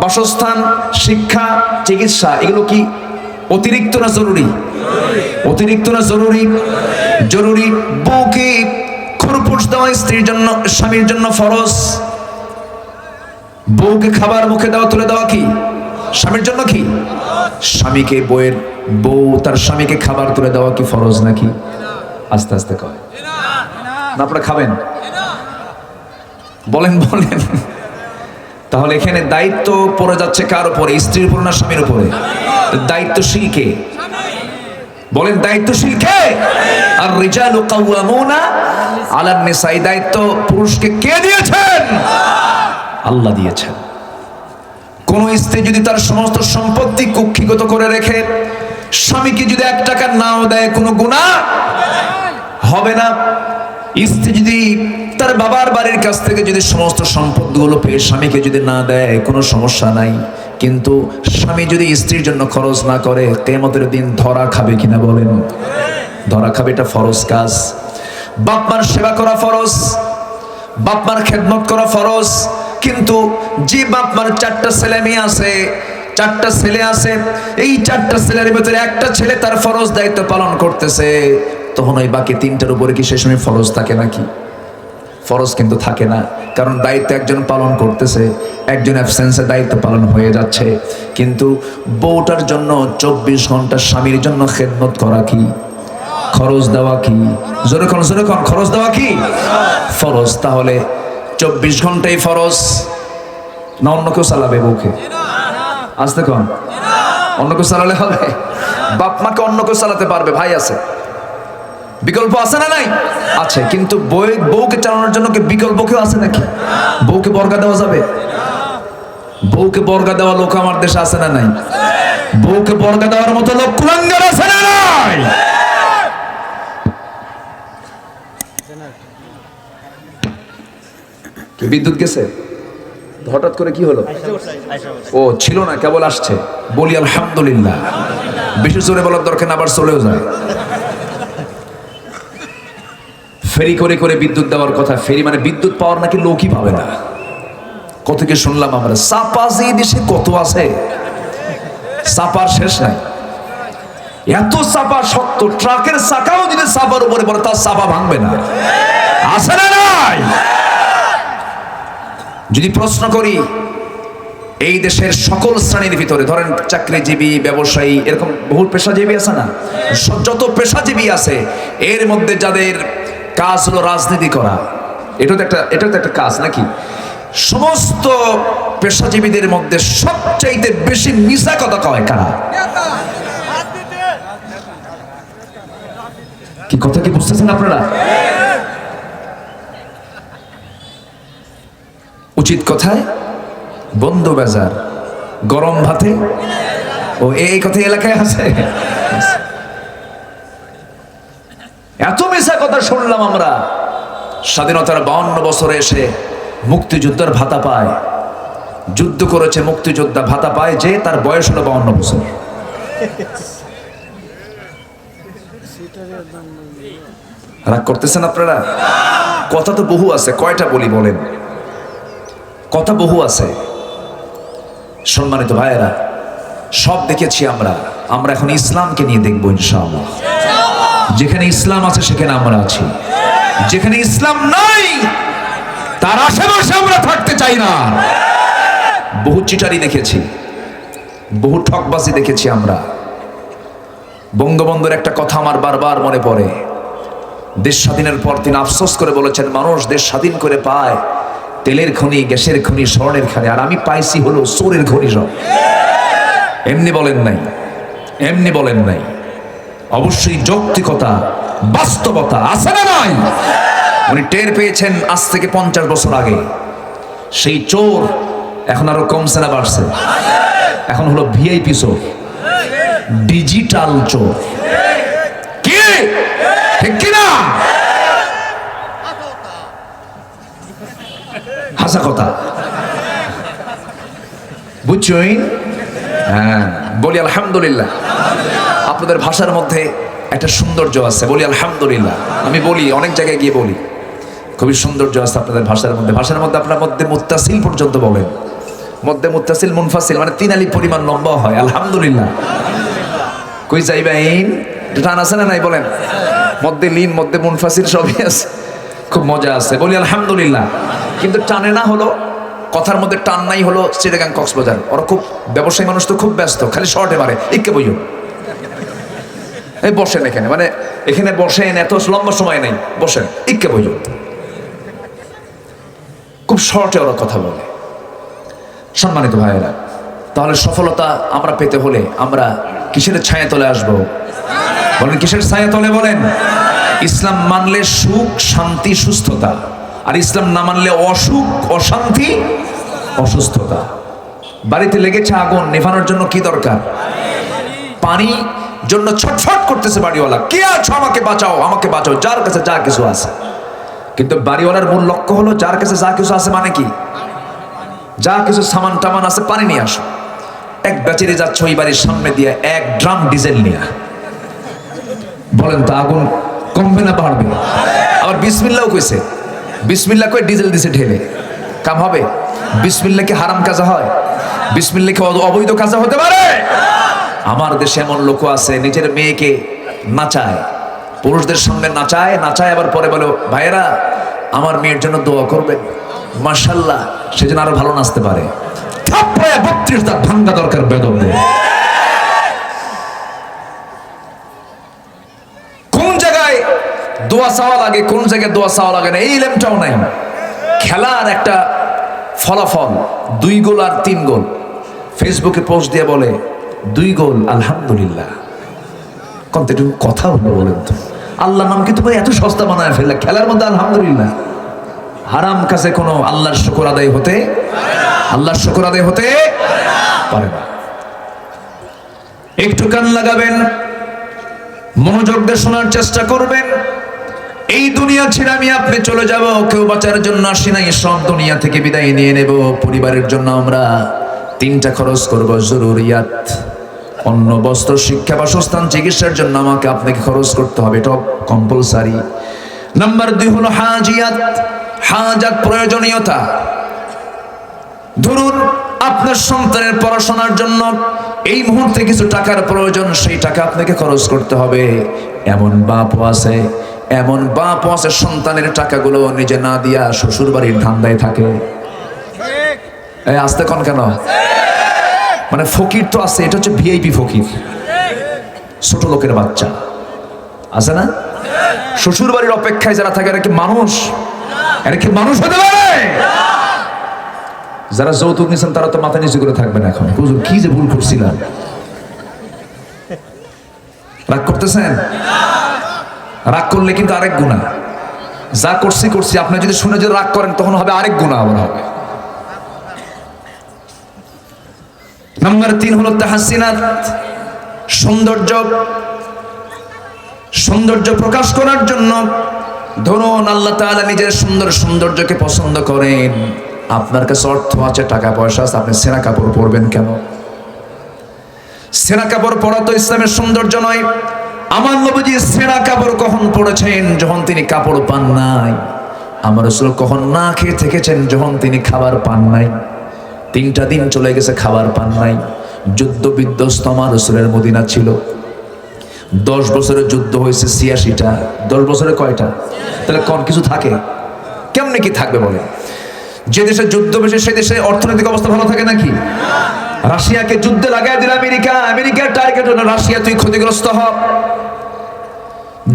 বাসস্থান, শিক্ষা, চিকিৎসা, এগুলো কি অতিরিক্ত না জরুরি? অতিরিক্ত না জরুরি? জরুরি। বউকে খুরপুশ দেওয়া স্ত্রীর জন্য, স্বামীর জন্য ফরজ। বউকে খাবার মুখে দেওয়া, তুলে দেওয়া কি স্বামীর জন্য কি? স্বামীকে, বউ তার স্বামীকে খাবার তুলে দেওয়া কি ফরজ নাকি? আস্তে আস্তে কয় না, আপনারা খাবেন? বলেন বলেন। তাহলে এখানে দায়িত্ব পড়ে যাচ্ছে কার উপরে? স্ত্রীর উপর না স্বামীর উপরে? দায়িত্বশীল কে? বলেন, দায়িত্বশীল কে? আর রিজালু কাওয়ামুনা আলান নিসা, এই দায়িত্ব পুরুষকে কে দিয়েছেন? আল্লাহ দিয়েছেন। কোন স্ত্রী যদি তার সমস্ত সম্পত্তি কুক্ষিগত করে রেখে স্বামীকে যদি 1 টাকা নাও দেয়, কোনো গুনাহ হবে না। স্ত্রী যদি তার বাবার বাড়ির কাছ থেকে যদি সমস্ত সম্পদগুলো পেয়ে স্বামীকে যদি না দেয়, কোনো সমস্যা নাই। কিন্তু স্বামী যদি স্ত্রীর জন্য খরচ না করে, কিয়ামতের দিন ধরা খাবে কিনা বলেন? ধরা খাবে। এটা ফরজ কাজ। বাপ মার সেবা করা ফরজ, বাপ মার খেদমত করা ফরজ। কিন্তু যে বাপ মার 4টা ছেলে মেয়ে আছে, 4টা ছেলে আছে, এই 4টা ছেলের ভিতরে একটা ছেলে তার ফরজ দায়িত্ব পালন করতেছে, তখন ওই বাকি 3টার উপরে কি সে সময় ফরজ থাকে নাকি? ফরজ কিন্তু থাকে না, কারণ দায়িত্ব একজন পালন করতেছে, একজন অ্যাবসেন্সে দায়িত্ব পালন হয়ে যাচ্ছে। কিন্তু বউটার জন্য 24 ঘন্টা স্বামীর জন্য খেদমত করা কি খরচ দেওয়া কি? জোরে কোন খরচ দেওয়া কি ফরজ? তাহলে 24 ঘন্টাই ফরজ না অন্য কেউ চালাবে বউকে? আসতে কোন অন্য কেউ চালালে হবে? বাপ মাকে অন্য কেউ চালাতে পারবে, ভাই আছে, বিকল্প আছে না নাই? আছে। কিন্তু বউকে চালানোর জন্য কি বিকল্প কেউ আছে নাকি? বউকে বর্গা দেওয়া যাবে? বউকে বর্গা দেওয়া লোক আমার দেশে আছে না নাই? বউকে বর্গা দেওয়ার মতো লোক কুলাঙ্গার আছে না নাই? বিদ্যুৎ গেছে? হঠাৎ করে কি হলো? ও ছিল না, কেবল আসছে। বলি আলহামদুলিল্লাহ। বেশি জোরে বলার দরকার না, আবার চলেও যায়। ফেরি করে করে বিদ্যুৎ দেওয়ার কথা। ফেরি মানে বিদ্যুৎ পাওয়ার নাকি লোকই পাবে না। কত কি শুনলাম আমরা। চাপা যে দেশে কত আছে, চাপার শেষ নাই। এত চাপা শক্ত, ট্রাকের চাকাও যদি চাপার উপরে পড়ে তার চাপা ভাঙবে না। আছে না নাই? যদি প্রশ্ন করি, এই দেশের সকল শ্রেণীর ভিতরে ধরেন চাকরিজীবী, ব্যবসায়ী, এরকম বহু পেশাজীবী আছে না? যত পেশাজীবী আছে এর মধ্যে যাদের কাজ হলো রাজনীতি করা, এটাও তো একটা কাজ নাকি? সমস্ত পেশাজীবীদের মধ্যে সবচাইতে বেশি মিছা কথা কয় কারা? কি কথা কি বুঝতেছেন আপনারা? উচিত কথায় বন্ধু বাজার, গরম ভাতে। ও এই কথা এলাকায় আছে। এত মিছা কথা শুনলাম আমরা। স্বাধীনতার 52 বছরে এসে মুক্তিযোদ্ধার ভাতা পায়, যুদ্ধ করেছে মুক্তিযোদ্ধা ভাতা পায় যে তার বয়স হলো 52 বছর। রাগ করতেছেন আপনারা? কথা তো বহু আছে, কয়টা বলি বলেন? কথা বহু আছে। সম্মানিত ভাইয়েরা, সব দেখেছি আমরা। আমরা এখন ইসলামকে নিয়ে দেখবো ইনশাআল্লাহ। যেখানে ইসলাম আছে সেখানে আমরা আছি, যেখানে ইসলাম নাই তার আশেপাশে আমরা থাকতে চাই না। বহু চিটারি দেখেছি, বহু ঠকবাজি দেখেছি আমরা। বঙ্গবন্ধুর একটা কথা আমার বারবার মনে পড়ে। দেশ স্বাধীনের পর তিনি আফসোস করে বলেছেন, মানুষ দেশ স্বাধীন করে পায় তেলের খনি, গ্যাসের খনি, স্বর্ণের খনি, আর আমি পাইছি হলো চোরের খনি সব। এমনি বলেন নাই, এমনি বলেন নাই। অবশ্যই যৌক্তিকতা, বাস্তবতা আছে না নাই? উনি টের পেয়েছেন আজ থেকে 50 বছর আগে। সেই চোর এখন আরো কমছে না বাড়ছে? এখন হলো ভিআইপি চোর, ডিজিটাল চোর। কি ঠিক কিনা? হাসা কথা বুঝছই? হ্যাঁ, বলি আলহামদুলিল্লাহ। আপনাদের ভাষার মধ্যে একটা সৌন্দর্য আছে, বলি আলহামদুলিল্লাহ। আমি বলি, অনেক জায়গায় গিয়ে বলি, খুবই সৌন্দর্য আছে আপনাদের ভাষার মধ্যে। ভাষার মধ্যে আপনার মধ্যে মুত্তাসিল পর্যন্ত বলেন। মধ্যে মুত্তাসিল, মুনফাসিল মানে 3 আলিফ পরিমাণ লম্বা হয়। আলহামদুলিল্লাহ। কই যাইবেন? টান আছে না নাই বলেন? মধ্যে লিন, মধ্যে মুনফাসিল সবই আছে, খুব মজা আছে। বলি আলহামদুলিল্লাহ। কিন্তু টানে না হলো, কথার মধ্যে টান নাই হলো চিটাগাং, কক্সবাজার। ওরা খুব ব্যবসায়ী মানুষ, তো খুব ব্যস্ত, খালি শর্টে মারে। ইকে বইও, এই বসেন এখানে, মানে এখানে বসেন, এত লম্বা সময় নেই, বসেন, ইকে বইও। খুব শর্টে ওরা কথা বলে। সম্মানিত ভাইয়েরা, তাহলে সফলতা আমরা পেতে হলে আমরা কিসের ছায়া তলে আসবো? বলেন কিসের ছায়া তলে? বলেন। ইসলাম মানলে সুখ, শান্তি, সুস্থতা। আর ইসলাম না মানলে অসুখ, অশান্তি, অসুস্থতা। বাড়িতে লেগেছে আগুন, নেভানোর জন্য কি দরকার? পানি। জন্য ছটফট করতেছে বাড়িওয়ালা, কে আছো আমাকে বাঁচাও, আমাকে বাঁচাও, যার কাছে যা কিছু আছে। কিন্তু বাড়িওয়ালার মূল লক্ষ্য হলো যার কাছে যা কিছু আছে মানে কি? যা কিছু সামান টামান আছে পানি নিয়ে আসো। এক বেচারি যাচ্ছে ওই বাড়ির সামনে দিয়ে 1 ড্রাম ডিজেল নিয়ে। বলেন তো আগুন কমবে না বাড়বে? আবার বিসমিল্লাও কইছে, বিসমিল্লাহ কই ডিজেল দিছে ঢেলে, কাম হবে? বিসমিল্লাহ কি হারাম কাজা হয়? বিসমিল্লাহ কি অবৈধ কাজা হতে পারে? আমার দেশে এমন লোক আছে নিজের মেয়েকে নাচায়, পুরুষদের সামনে নাচায়, নাচায় আবার পরে বলো, ভাইয়েরা আমার মেয়ের জন্য দোয়া করবেন, মাশাআল্লাহ সে যেন আরো ভালো নাচতে পারে। 32 দাঁত ভাঙ্গা দরকার বেদবদের। কোন জায়গায় দোয়া চাওয়া লাগে, কোন জায়গায় দোয়া চাওয়া লাগে না, এই লেমটাও নাই। খেলার একটা ফলাফল 2 গোল আর 3 গোল, ফেসবুকে পোস্ট দিয়ে বলে 2 গোল আলহামদুলিল্লাহ। কতটুকু কথা হলো বলেন তো? আল্লাহর নাম কি তুমি এত সস্তা বানায় ফেললে? খেলার মধ্যে আলহামদুলিল্লাহ। হারাম কাছে কোনো আল্লাহর শুকর আদায় হতে, আল্লাহর শুকর আদায় হতে পারে না। একটু কান লাগাবেন, মনোযোগ দিয়ে শোনার চেষ্টা করবেন। এই দুনিয়া ছেড়ে আমি আপনি চলে যাব, কেউ বাঁচার জন্য আসি নাই, সব দুনিয়া থেকে বিদায় নিয়ে নেব। পরিবারের জন্য আমরা তিনটা খরচ করব, জরুরিয়াত, অন্ন, বস্ত্র, শিক্ষা, বাসস্থান, চিকিৎসার জন্য আমাকে আপনাকে খরচ করতে হবে, এটা কম্পালসারি। নাম্বার 2 হলো হাজিয়াত, হাজাত, প্রয়োজনীয়তা। ধরুন আপনার সন্তানের পড়াশোনার জন্য এই মুহূর্তে কিছু টাকার প্রয়োজন, সেই টাকা আপনাকে খরচ করতে হবে। এমন বাপও আছে, এমন বাপও আছে সন্তানের টাকাগুলো নিজে না দিয়া শ্বশুর বাড়ির ধান্দায় থাকে। এই আসতে কোন কেন? মানে ফকির তো আছে, এটা হচ্ছে ভিআইপি ফকির, ছোট লোকের বাচ্চা আছে না? শ্বশুর বাড়ির অপেক্ষায় যারা থাকে এরা কি মানুষ? এরা কি মানুষ হতে পারে? যারা যৌতুক নিছেন তারা তো মাথা নিচু করে থাকবেন। এখন হুজুর কি যে ভুল করছিলাম, রাগ করতেছেন? রাগ করলে কিন্তু আরেক গুনাহ। যা করছি আপনি যদি শুনে যদি রাগ করেন তখন হবে আরেক গুনাহ আবার হবে। নাম্বার 3 হলো তাহসিনাত, সৌন্দর্য। সৌন্দর্য প্রকাশ করার জন্য ধরুন আল্লাহ তাআলা নিজের সৌন্দর্যকে পছন্দ করেন। আপনার কাছে অর্থ আছে, টাকা পয়সা আছে, আপনি ছেঁড়া কাপড় পরবেন কেন? ছেঁড়া কাপড় পরা তো ইসলামের সৌন্দর্য নয়। আমার নবীজি ছেঁড়া কাপড় কখন পরেছেন? যখন তিনি কাপড় পান নাই। আমার রাসূল কখন না খেয়ে থেকেছেন? যখন তিনি খাবার পান নাই। 3টা দিন চলে গেছে, খাবার পান নাই। যুদ্ধ বিধ্বস্ত আমার রাসূলের মদিনা ছিল। 10 বছরের যুদ্ধ হয়েছে 86টা। 10 বছরে কয়টা? তাহলে কোন কিছু থাকে? কেমনে কি থাকবে বলে? যে দেশে যুদ্ধ বেশি সেই দেশে অর্থনৈতিক অবস্থা ভালো থাকে নাকি? রাশিয়াকে যুদ্ধে লাগাই দিল আমেরিকা, আমেরিকার টার্গেট হলো রাশিয়া তুই ক্ষতিগ্রস্ত হ।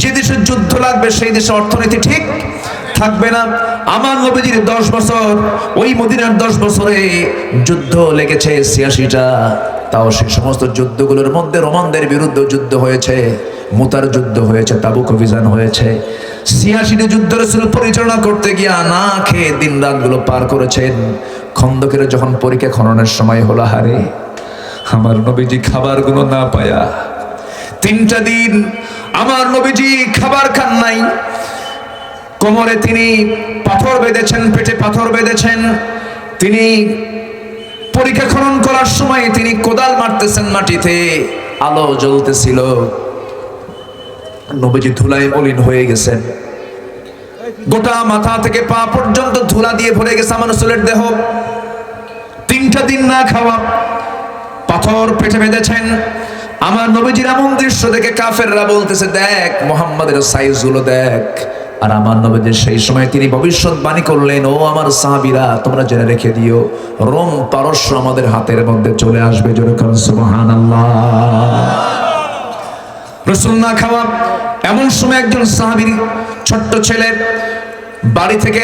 যে দেশে যুদ্ধ লাগবে সেই দেশে অর্থনীতি ঠিক থাকবে না। আমার নবীজির 10 বছর, ওই মদিনার 10 বছরে যুদ্ধ লেগেছে 86টা। তাও সেই সমস্ত যুদ্ধগুলোর মধ্যে রোমানদের বিরুদ্ধে যুদ্ধ হয়েছে, মুতার যুদ্ধ হয়েছে, তাবুক অভিযান হয়েছে। 86টি যুদ্ধ রাসূল পরিচালনা করতে গিয়া না খেয়ে দিন রাতগুলো পার করেছেন। খন্দকের যখন পরীক্ষা খননের সময় হলো, হারে আমার নবীজি খাবারগুলো না পায়া 3টা দিন আমার নবীজি খাবার খান নাই। কোমরে তিনি পাথর বেঁধেছেন, পেটে পাথর বেঁধেছেন। তিনি পরীক্ষা খনন করার সময় তিনি কোদাল মারতেছেন মাটিতে, আলো জ্বলতেছিল। নবীজি ধুলায় মলিন হয়ে গেছেন, গোটা মাথা থেকে পা পর্যন্ত ধুলা দিয়ে ভরে গেছে আমার রাসূলের দেহ। 3টা দিন না খাওয়া, পাথর পেটে বেঁধেছেন। আমার নবীজির এমন দৃশ্য দেখে কাফেররা বলতেছে, দেখ মুহাম্মাদের সাইজগুলো দেখ। আর আমার নবীজি সেই সময় তিনি ভবিষ্যৎবাণী করলেন, ও আমার সাহাবীরা তোমরা জেনে রেখে দিও, রোম পারস্য আমাদের হাতের মধ্যে চলে আসবে। জোরে বলুন সুবহানাল্লাহ। রাসূল না খাওয়া। এমন সময় একজন সাহাবীর ছোট্ট ছেলে বাড়ি থেকে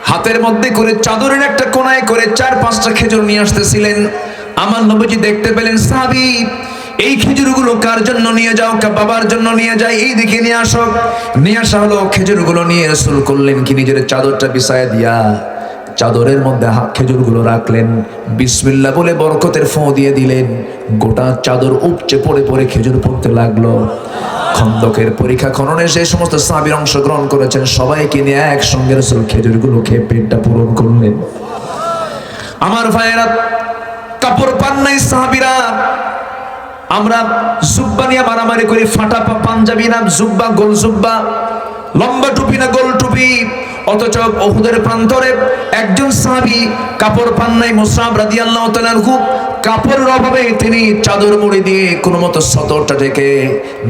হাতের মধ্যে করে চাদরের একটা কোনায় করে 4-5টা খেজুর নিয়ে আসতেছিলেন। আমার নবীজি দেখতে পেলেন, সাহাবী এই খেজুরগুলো কার জন্য নিয়ে যাও? বাবার জন্য নিয়ে যাই, এই দিকে নিয়ে আসো। নিয়ে আসা হলো, খেজুরগুলো নিয়ে রাসূল করলেন কি, নিজের চাদরটা বিছায় দিয়া চাদরের মধ্যে খেজুরগুলো রাখলেন, বিসমিল্লাহ বলে বরকতের ফোঁ দিয়ে দিলেন। গোটা চাদর উপচে পড়ে পড়ে খেজুর পড়তে লাগলো। খন্দকের পরীক্ষা খননে যে সমস্ত সাহাবীর অংশগ্রহণ করেছেন সবাইকে নিয়ে একসঙ্গে রাসূল খেজুরগুলো খেয়ে পেটটা পূরণ করলেন। আমার ভাইয়েরা, কাপড় পান নাই সাহাবীরা। আমরা জুব্বা নিয়ে মারামারি করি, ফাটা পাঞ্জাবি না জুব্বা, গোল জুব্বা, লম্বা টুপি না গোল টুপি। অথচ উহুদের প্রান্তরে একজন সাহাবী কাপড় পান নাই, মুসআব রাদিয়াল্লাহু তাআলা আনহু। কাপড়ের অভাবে তিনি চাদর মুড়ি দিয়ে কোনো মতো সতরটা ঢেকে,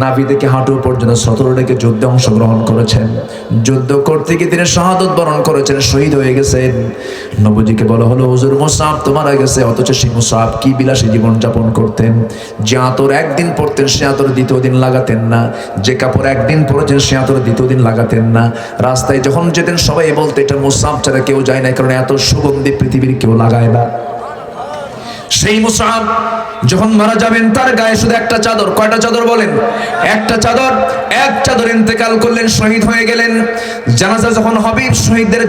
নাভি থেকে হাঁটু পর্যন্ত সতর ঢেকে যুদ্ধে অংশগ্রহণ করেছেন। যুদ্ধ করতে গিয়ে তিনি শাহাদত বরণ করেছেন, শহীদ হয়ে গেছেন। নবীজিকে বলা হলো, হুজুর মুসআব তো মারা গেছে। অথচ সেই মুসআব কি বিলাসী জীবন যাপন করতেন। যে আতর একদিন পরতেন সে আতর দ্বিতীয় দিন লাগাতেন না, যে কাপড় একদিন পরেছেন সে আতর দ্বিতীয় দিন লাগাতেন না। রাস্তায় যখন যেতেন সবাই বলতো এটা মুসআব ছাড়া কেউ যায় না, কারণ এত সুগন্ধি পৃথিবীর কেউ লাগায় না। সেই মুসআব যখন মারা যাবেন তার গায়ে শুধু একটা চাদর। কয়টা চাদর বলেন? একটা চাদর। এক চাদর ইন্তেকাল করলেন, শহীদ হয়ে গেলেন। জানাজা যখন হবে, শহীদদের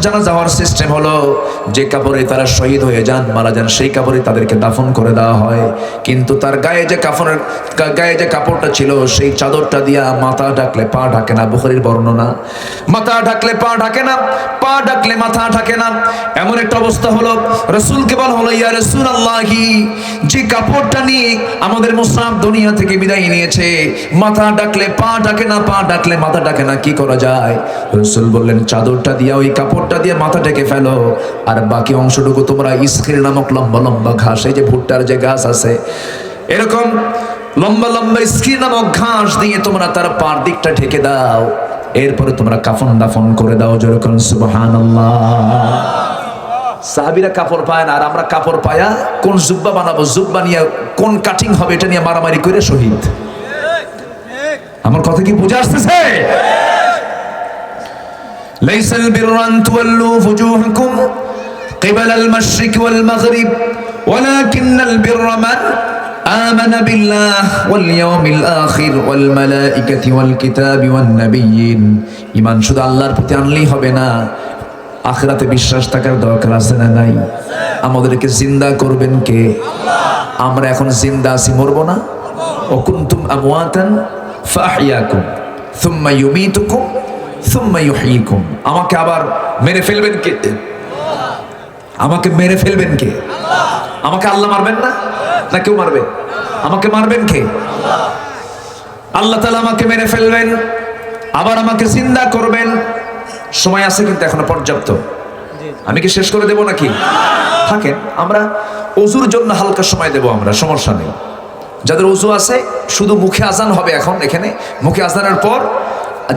জানাজা হওয়ার সিস্টেম হলো যে কাপড়ে তারা শহীদ হয়ে যান, মারা যান, সেই কাপড়ে তাদেরকে দাফন করে দেওয়া হয়। কিন্তু তার গায়ে যে কাপড়টা ছিল, সেই চাদরটা দিয়া মাথা ঢাকলে পা ঢাকে না। বুখারীর বর্ণনা, মাথা ঢাকলে পা ঢাকে না, পা ঢাকলে মাথা ঢাকে না। এমন একটা অবস্থা হলো, রাসূলকে বলা হলো, ইয়া রাসূলুল্লাহি, যে কাপড়টা নিয়ে আমাদের মুসাফ দুনিয়া থেকে বিদায় নিয়েছে, মাথা ডাকলে পা ডাকে না, পা ডাকলে মাথা ডাকে না, কি করা যায়? রাসূল বললেন, চাদরটা দিয়া, ওই কাপড়টা দিয়ে মাথা ঢেকে ফেলো, আর বাকি অংশটুকু তোমরা ইসখির নামক লম্বা লম্বা ঘাস, এই যে ভুট্টার যে গাছ আছে, এরকম লম্বা লম্বা ইসখির নামক ঘাস দিয়ে তোমরা তার পার দিকটা ঢেকে দাও, এরপরে তোমরা কাফন দাফন করে দাও। যেরকম সুবহানাল্লাহ। সাহাবীরা কাপড় পায় না, আর আমরা কাপড় পায়া কোন জুব্বা বানাবো, জুব্বা নিয়ে কোন কাটিং হবে, এটা নিয়ে মারামারি করে শহীদ। আমার কথা কি বুঝে আসতেছে? লাইসাল বিররান তুওয়াল্লু ফুজুহাকুম কিবালাল মাশরিক ওয়াল মাগরিব ওয়ালাকিন্নাল বিররা মান আমানা বিল্লাহ ওয়াল ইয়াউমিল আখির ওয়াল মালাইকাতি ওয়াল কিতাবি ওয়ান নাবিয়্যিন। ঈমান শুধু আল্লাহর প্রতি আনলেই হবে না, আখিরাতে বিশ্বাস থাকার দরকার আছে না নাই? আমাদেরকে জিন্দা করবেন কে? আমরা এখন জিন্দা আছি, মরবো না। ও কুনতুম আমওয়াতান ফাহইয়াকুম সুম্মা ইউমীতুকুম সুম্মা ইউহয়িকুম। আমাকে আবার মেরে ফেলবেন কে? আমাকে মেরে ফেলবেন কে? আমাকে আল্লাহ মারবেন না, না কেউ মারবে? আমাকে মারবেন কে? আল্লাহ তাআলা আমাকে মেরে ফেলবেন, আবার আমাকে জিন্দা করবেন। সময় আছে কিন্তু এখনো পর্যাপ্ত। আমি কি শেষ করে দেব নাকি? থাকেন, আমরা ওযুর জন্য হালকা সময় দেব, আমরা, সমস্যা নেই। যাদের ওযু আছে শুধু মুখে আজান হবে এখন, এখানে মুখে আজানের পর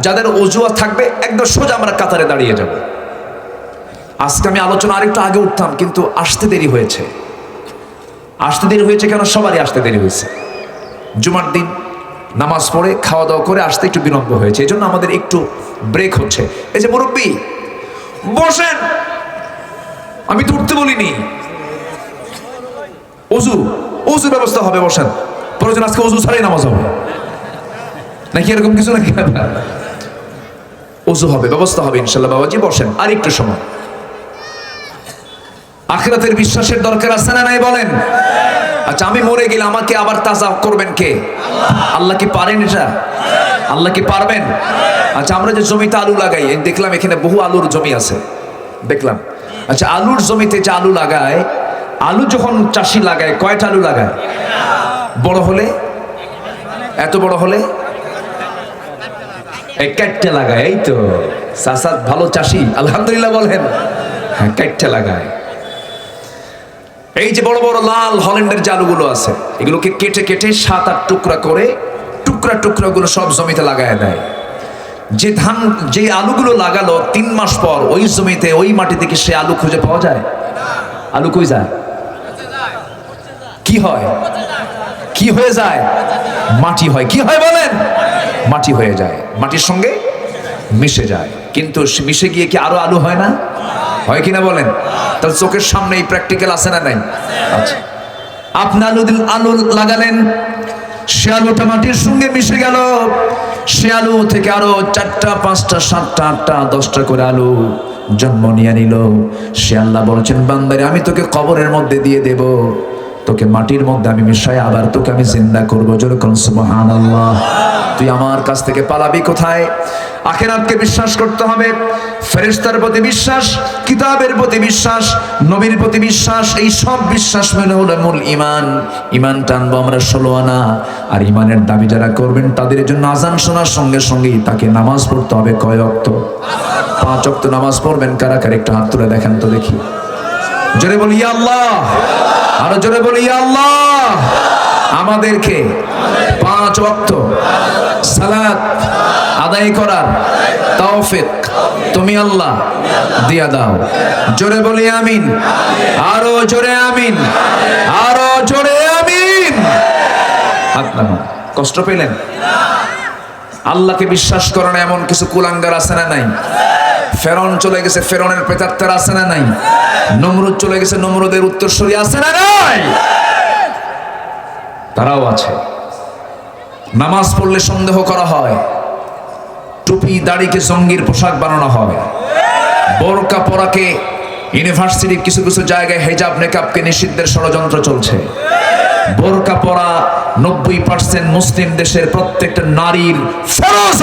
যাদের ওযু থাকবে একদম সোজা আমরা কাতারে দাঁড়িয়ে যাব। আজকে আমি আলোচনা আরেকটু আগে উঠতাম, কিন্তু আসতে দেরি হয়েছে। আসতে দেরি হয়েছে কেন? সবারই আসতে দেরি হয়েছে। জুমার দিন নামাজ পড়ে খাওয়া দাওয়া করে আসতে একটু বিলম্ব হয়েছে, এই জন্য আমাদের একটু ব্রেক হচ্ছে। এই যে মুরব্বী বসেন, আমি তো উঠতে বলিনি। ওযু ব্যবস্থা হবে, বসেন। প্রয়োজন আজকে ওযু ছাড়াই নামাজ হবে নাকি এরকম কিছু নাকি? ওযু হবে, ব্যবস্থা হবে ইনশাআল্লাহ। বাবাজি বসেন, আর একটু সময়। আখিরাতের বিশ্বাসের দরকার আছে না নাই বলেন? আচ্ছা, আমি মরে গেলে আমাকে আবার তাজা করবেন কে? আল্লাহ কি পারেন এটা? আল্লাহ কি পারবেন? আচ্ছা, আমরা যে জমিতে আলু লাগাই, দেখলাম এখানে বহু আলুর জমি আছে, দেখলাম। আচ্ছা, আলুর জমিতে যে আলু লাগায়, আলু যখন চাষি লাগায়, কয়টা আলু লাগায়? বড় হলে, এত বড় হলে কাটতে লাগায়। এই তো চাষা ভালো চাষি, আলহামদুলিল্লাহ বলেন। হ্যাঁ, কাটতে লাগায়। এই যে বড় বড় লাল হল্যান্ডের যে আলুগুলো আছে, এগুলোকে কেটে কেটে 7-8 টুকরা করে, টুকরা গুলো সব জমিতে লাগায় দেয়। যে ধান, যে আলুগুলো লাগালো 3 মাস পর ওই জমিতে, ওই মাটি থেকে সে আলু খুঁজে পাওয়া যায়? আলু কই যায়? কি হয়? কি হয়ে যায়? মাটি হয়। কি হয় বলেন? মাটি হয়ে যায়, মাটির সঙ্গে মিশে যায়। কিন্তু মিশে গিয়ে কি আরো আলু হয় না? হয় কিনা বলেন? তাহলে চোখের সামনে এই প্র্যাকটিক্যাল আছে না নাই? আচ্ছা, আপনি আলু লাগালেন, সে আলুটা মাটির সঙ্গে মিশে গেল, সে আলু থেকে আরো 4টা 5টা 7টা 8টা 10টা করে আলু জন্ম নিয়ে নিল। সে আল্লাহ বলছেন, বান্দারে আমি তোকে কবরের মধ্যে দিয়ে দেব, তোকে মাটির মধ্যে আমি মিশাই, আবার তোকে আমি জিন্দা করবো। যেরকম সুবহানাল্লাহ। তুই আমার কাছ থেকে পালাবি কোথায়? আখিরাতকে বিশ্বাস করতে হবে, ফেরেশতার প্রতি বিশ্বাস, কিতাবের প্রতি বিশ্বাস, নবীর প্রতি বিশ্বাস, এই সব বিশ্বাস মিলে হলো মূল ঈমান। ঈমান টানবো আমরা 16 আনা। আর ঈমানের দাবি যারা করবেন তাদের জন্য আজান শোনার সঙ্গে সঙ্গেই তাকে নামাজ পড়তে হবে। কয় ওয়াক্ত? 5 ওয়াক্ত নামাজ পড়বেন। কারা কারা একটু হাত তুলে দেখেন তো দেখি। জোরে বলি ইয়া আল্লাহ, আরো জোরে বলি ইয়া আল্লাহ। আমাদেরকে 5 ওয়াক্ত সালাত আদায় করার তৌফিক তুমি আল্লাহ দিয়া দাও। জোরে বলি আমিন, আরো জোরে আমিন, আরো জোরে আমিন। হাত নামান। কষ্ট পেলেন? আল্লাহকে বিশ্বাস করেন এমন কিছু কুলাঙ্গার আছে না নাই? ফেরাউন চলে গেছে, ফেরাউনের প্রেতাত্মারা আছে না নাই? নমরুদ চলে গেছে, নমরুদের উত্তরসূরি আছে না নাই? তারাও আছে। নামাজ পড়লে সন্দেহ করা হয়, টুপি দাড়িকে জঙ্গির পোশাক বানানো হয়, বোরকা পরাকে ইউনিভার্সিটির কিছু কিছু জায়গায় হেজাব নেকাবকে নিষিদ্ধের ষড়যন্ত্র চলছে। বোরকা পরা 90% মুসলিম দেশের প্রত্যেকটা নারীর ফরজ।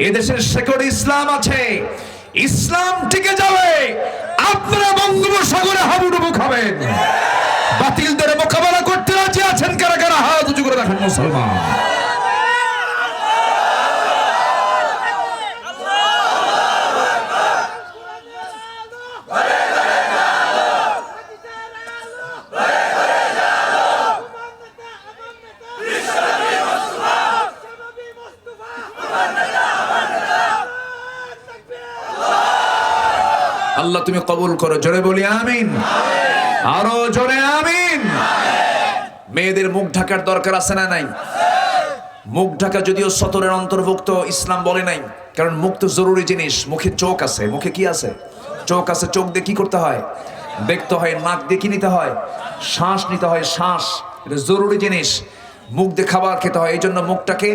এদেশের শেকড়ে ইসলাম আছে, ইসলাম টিকে যাবে। আপনারা বঙ্গোপসাগরে হাবুডুবু খাবেন। বাতিলদের মোকাবেলা করতে রাজি আছেন কারা কারা? হাত উঁচু করে রাখেন মুসলমান। আল্লাহ তুমি কবুল করো, জোরে বলি আমিন, আরো জোরে আমিন। মেয়েদের মুখ ঢাকার দরকার আছে না নাই? মুখ ঢাকা যদিও সতরের অন্তর্ভুক্ত, ইসলাম বলে নাই, কারণ মুখ তো জরুরি জিনিস। মুখে চোখ আছে, মুখে কি আছে? চোখ আছে। চোখ দিয়ে কি করতে হয়? দেখতে হয়। নাক দিয়ে কি নিতে হয়? শ্বাস নিতে হয়, শ্বাস। এটা জরুরি জিনিস। মুখ দিয়ে খাবার খেতে হয়। এই জন্য মুখটাকে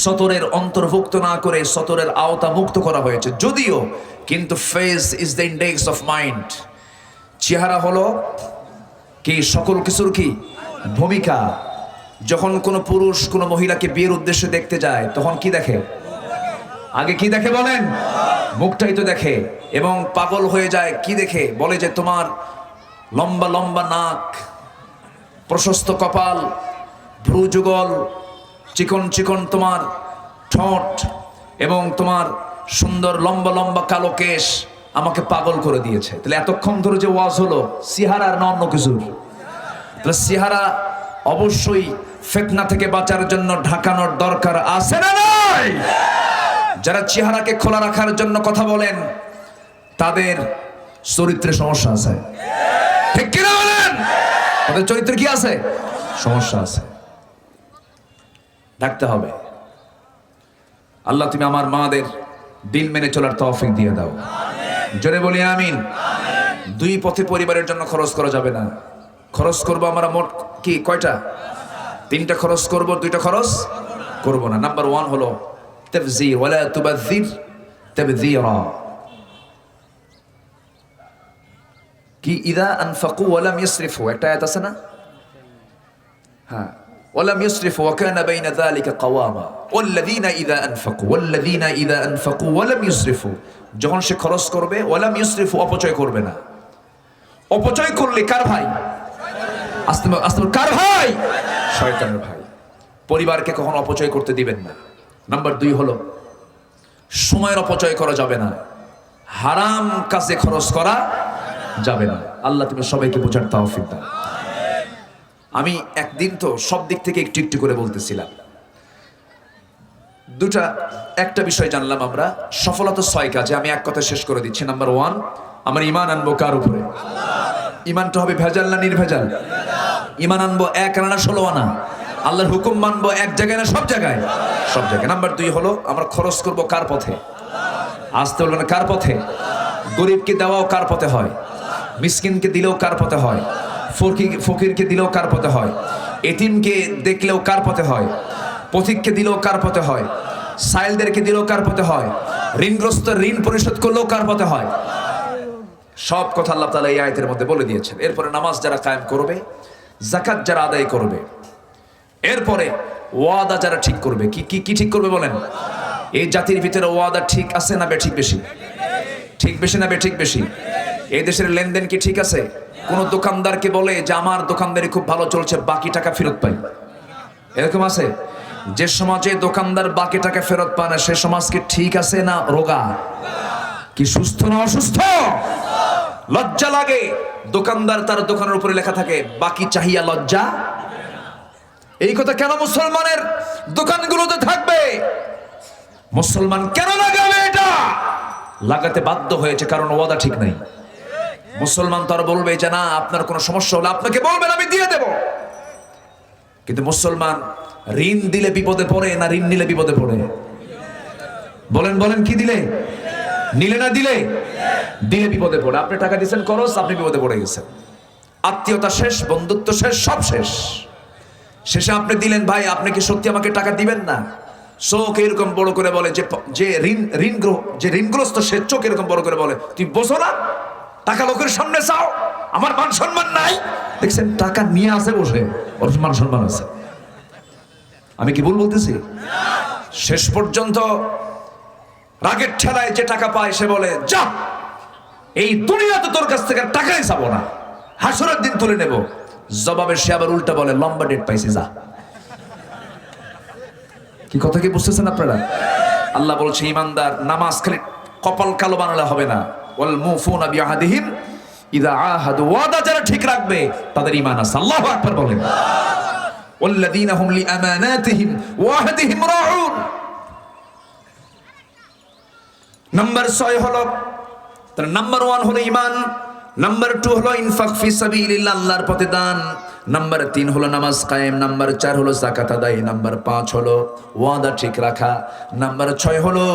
সতরের অন্তর্ভুক্ত না করে সতরের আওতা মুক্ত করা হয়েছে যদিও, কিন্তু face is the index of mind. চেহারা হলো কি সকল কিছুর কি ভূমিকা। যখন কোনো পুরুষ কোনো মহিলাকে বিয়ের উদ্দেশ্যে দেখতে যায় তখন কি দেখে? আগে কি দেখে বলেন? মুখটাই তো দেখে। এবং পাগল হয়ে যায় কি দেখে? বলে যে তোমার লম্বা লম্বা নাক, প্রশস্ত কপাল, ভ্রু যুগল, চিকন চিকন তোমার ঠোঁট এবং তোমার সুন্দর লম্বা লম্বা কালো কেশ আমাকে পাগল করে দিয়েছে। তাহলে এতক্ষণ ধরে যে ওয়াজ হলো সিহারার না অন্য কিছুর? তাহলে সিহারা অবশ্যই ফিতনা থেকে বাঁচার জন্য ঢাকানোর দরকার আছে না নাই? যারা চেহারাকে খোলা রাখার জন্য কথা বলেন তাদের চরিত্রে সমস্যা আছে, ঠিক কিনা বলেন? তাদের চরিত্রে কি আছে? সমস্যা আছে। ডাকতে হবে। আল্লাহ তুমি আমার মাদের দিল মেনে চলার তৌফিক দিয়ে দাও, জোরে বলি আমিন। দুই পথে পরিবারের জন্য খরচ করা যাবে না। খরচ করবো আমরা মোট কি কয়টা? 3টা খরচ করব, 2টা খরচ করব না। নাম্বার 1 হলো তাবযীর, ওয়ালা তুবাযযির তাবযীরা। কি ইযা আনফাকু ওয়া লাম ইসরিফু, একটা আয়াত আছে না? হ্যাঁ, ওয়ালাম ইসরিফু ওয়া কানা বাইনা যালিকা কাওয়ামা ওয়াল্লাযীনা ইযা আনফাকু ওয়া লাম ইসরিফু। যখন সে খরচ করবে ওয়ালাম ইসরিফু, অপচয় করবে না। অপচয় করলে কার ভাই? আস্তে আস্তে কার ভাই? শয়তানের ভাই। পরিবারকে কখনো অপচয় করতে দিবেন না। নাম্বার 2 হলো সময়ের অপচয় করা যাবে না। হারাম কাজে খরচ করা যাবে না। আল্লাহ তুমি সবাইকে বোঝার তৌফিক দাও। আমি একদিন তো সব দিক থেকে একটু একটু করে বলতেছিলাম। একটা বিষয় জানলাম আমরা, সফলতা 6 কাজে। আমি এক কথা শেষ করে দিচ্ছি। নাম্বার 1, আমার ঈমান আনবো কার উপরে? ঈমানটা হবে ভেজাল না নির্ভেজাল? ঈমান আনবো 1 আনা 16 আনা? আল্লাহর হুকুম মানবো এক জায়গায় না সব জায়গায়? সব জায়গায়। নাম্বার 2 হলো আমরা খরচ করব কার পথে? আসতে বলবো না, কার পথে? গরিবকে দেওয়াও কার পথে হয়? মিসকিনকে দিলেও কার পথে হয়? ফকিরকে দিলেও কার পথে হয়? এতিমকে দেখলেও কার পথে হয়? পথিককে দিলেও কার পথে হয়? সাইলদেরকে দিলেও কার পথে হয়? ঋণগ্রস্ত ঋণ পরিশোধ করলেও কার পথে হয়? সব কথা আল্লাহ তাআলা এই আয়াতের মধ্যে বলে দিয়েছেন। এরপরে নামাজ যারা কায়েম করবে, যাকাত যারা আদায় করবে, এরপরে ওয়াদা যারা ঠিক করবে। কি ঠিক করবে বলেন? এই জাতির ভিতরে ওয়াদা ঠিক আছে না বেঠিক বেশি? ঠিক বেশি না বেঠিক বেশি? এই দেশের লেনদেন কি ঠিক আছে? কোন দোকানদারকে বলে যে আমার দোকানদারি খুব ভালো চলছে, বাকি টাকা ফেরত পাই, এরকম আছে? যে সমাজে দোকানদার বাকি টাকা ফেরত পায় না সে সমাজ কি ঠিক আছে না রোগা? কি সুস্থ না অসুস্থ? লজ্জা লাগে। দোকানদার তার দোকানের উপরে লেখা থাকে বাকি চাহিয়া লজ্জা। এই কথা কেন মুসলমানের দোকানগুলোতে থাকবে? মুসলমান কেন লাগাবে এটা? লাগাতে বাধ্য হয়েছে কারণ ওয়াদা ঠিক নাই। মুসলমান তো আর বলবে যে না আপনার কোনো সমস্যা হলে আপনাকে বলবেন আমি দিয়ে দেব, কিন্তু মুসলমান ঋণ দিলে বিপদে পড়ে না ঋণ নিলে বিপদে পড়ে? বলেন কি দিলে? নিলে না দিলে? দিলে বিপদে পড়ে। আপনি টাকা দিয়েছেন খরচ, আপনি বিপদে পড়ে গেছেন। আত্মীয়তা শেষ, বন্ধুত্ব শেষ, সব শেষ। শেষে আপনি দিলেন, ভাই আপনি কি সত্যি আমাকে টাকা দিবেন না? চোখ এরকম বড় করে বলে, যে ঋণগ্রস্ত সে চোখ এরকম বড় করে বলে, তুই বোঝো না টাকা লোকের সামনে চাও, আমার মান সম্মান নাই। দেখছেন টাকা নিয়ে আসে বসে, ওর মান সম্মান আছে। আমি কি ভুল বলতেছি? শেষ পর্যন্ত রাগের ঠেলায় যে টাকা পায় সে বলে, যা এই দুনিয়াতে তোর কাছ থেকে টাকাই চাবো না, হাসরের দিন তুলে নেব। জবাবে সে আবার উল্টা বলে, লম্বা ডেট পাইছি, যা। কি কথা কি বুঝতেছেন আপনারা? আল্লাহ বলছে ইমানদার নামাজ খালি কপাল কালো বানালে হবে না। ওয়াল মুফুনা বিআহদিহিম ইযা আহাদু, ওয়াদা যারা ঠিক রাখবে তাদের ঈমান আছে। আল্লাহু আকবার বলেন। ওয়াল্লাযীনা হুম লিআমানাতিহিম ওয়া আহদিহিম রাউন। নাম্বার 6 হলো, তার নাম্বার 1 হলো ঈমান, নাম্বার 2 হলো ইনফাক ফি সাবিলিল্লাহ, আল্লাহর পথে দান, নাম্বার 3 হলো নামাজ কায়েম, নাম্বার 4 হলো যাকাত আদায়, নাম্বার 5 হলো ওয়াদা ঠিক রাখা, নাম্বার 6 হলো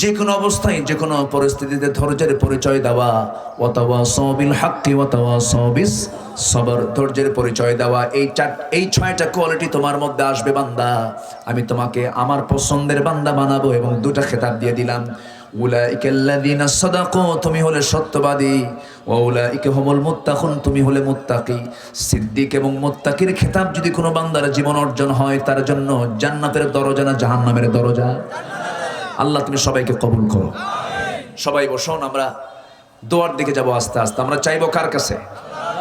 যে কোনো অবস্থায় যে কোনো পরিস্থিতিতে ধৈর্যের পরিচয় দেওয়া। ওয়াতাওয়াসাউ বিল হাক্কি ওয়াতাওয়াসাউ বিস সবর, ধৈর্যের পরিচয় দেওয়া। এই 6টা কোয়ালিটি তোমার মধ্যে আসবে বান্দা, আমি তোমাকে আমার পছন্দের বান্দা বানাবো। এবং 2টা খেতাব দিয়ে দিলাম, উলাইকাল্লাযীনা সাদাকু, তুমি হলে সত্যবাদী, ওয়া উলাইকা হুমুল মুত্তাকুন, তুমি হলে মুত্তাকি। সিদ্দিক এবং মুত্তাকির খেতাব যদি কোনো বান্দার জীবন অর্জন হয়, তার জন্য জান্নাতের দরজা না জাহান্নামের দরজা? আল্লাহ তুমি সবাইকে কবুল করো। সবাই বসুন, আমরা দোয়ার দিকে যাব আস্তে আস্তে। আমরা চাইবো কার কাছে?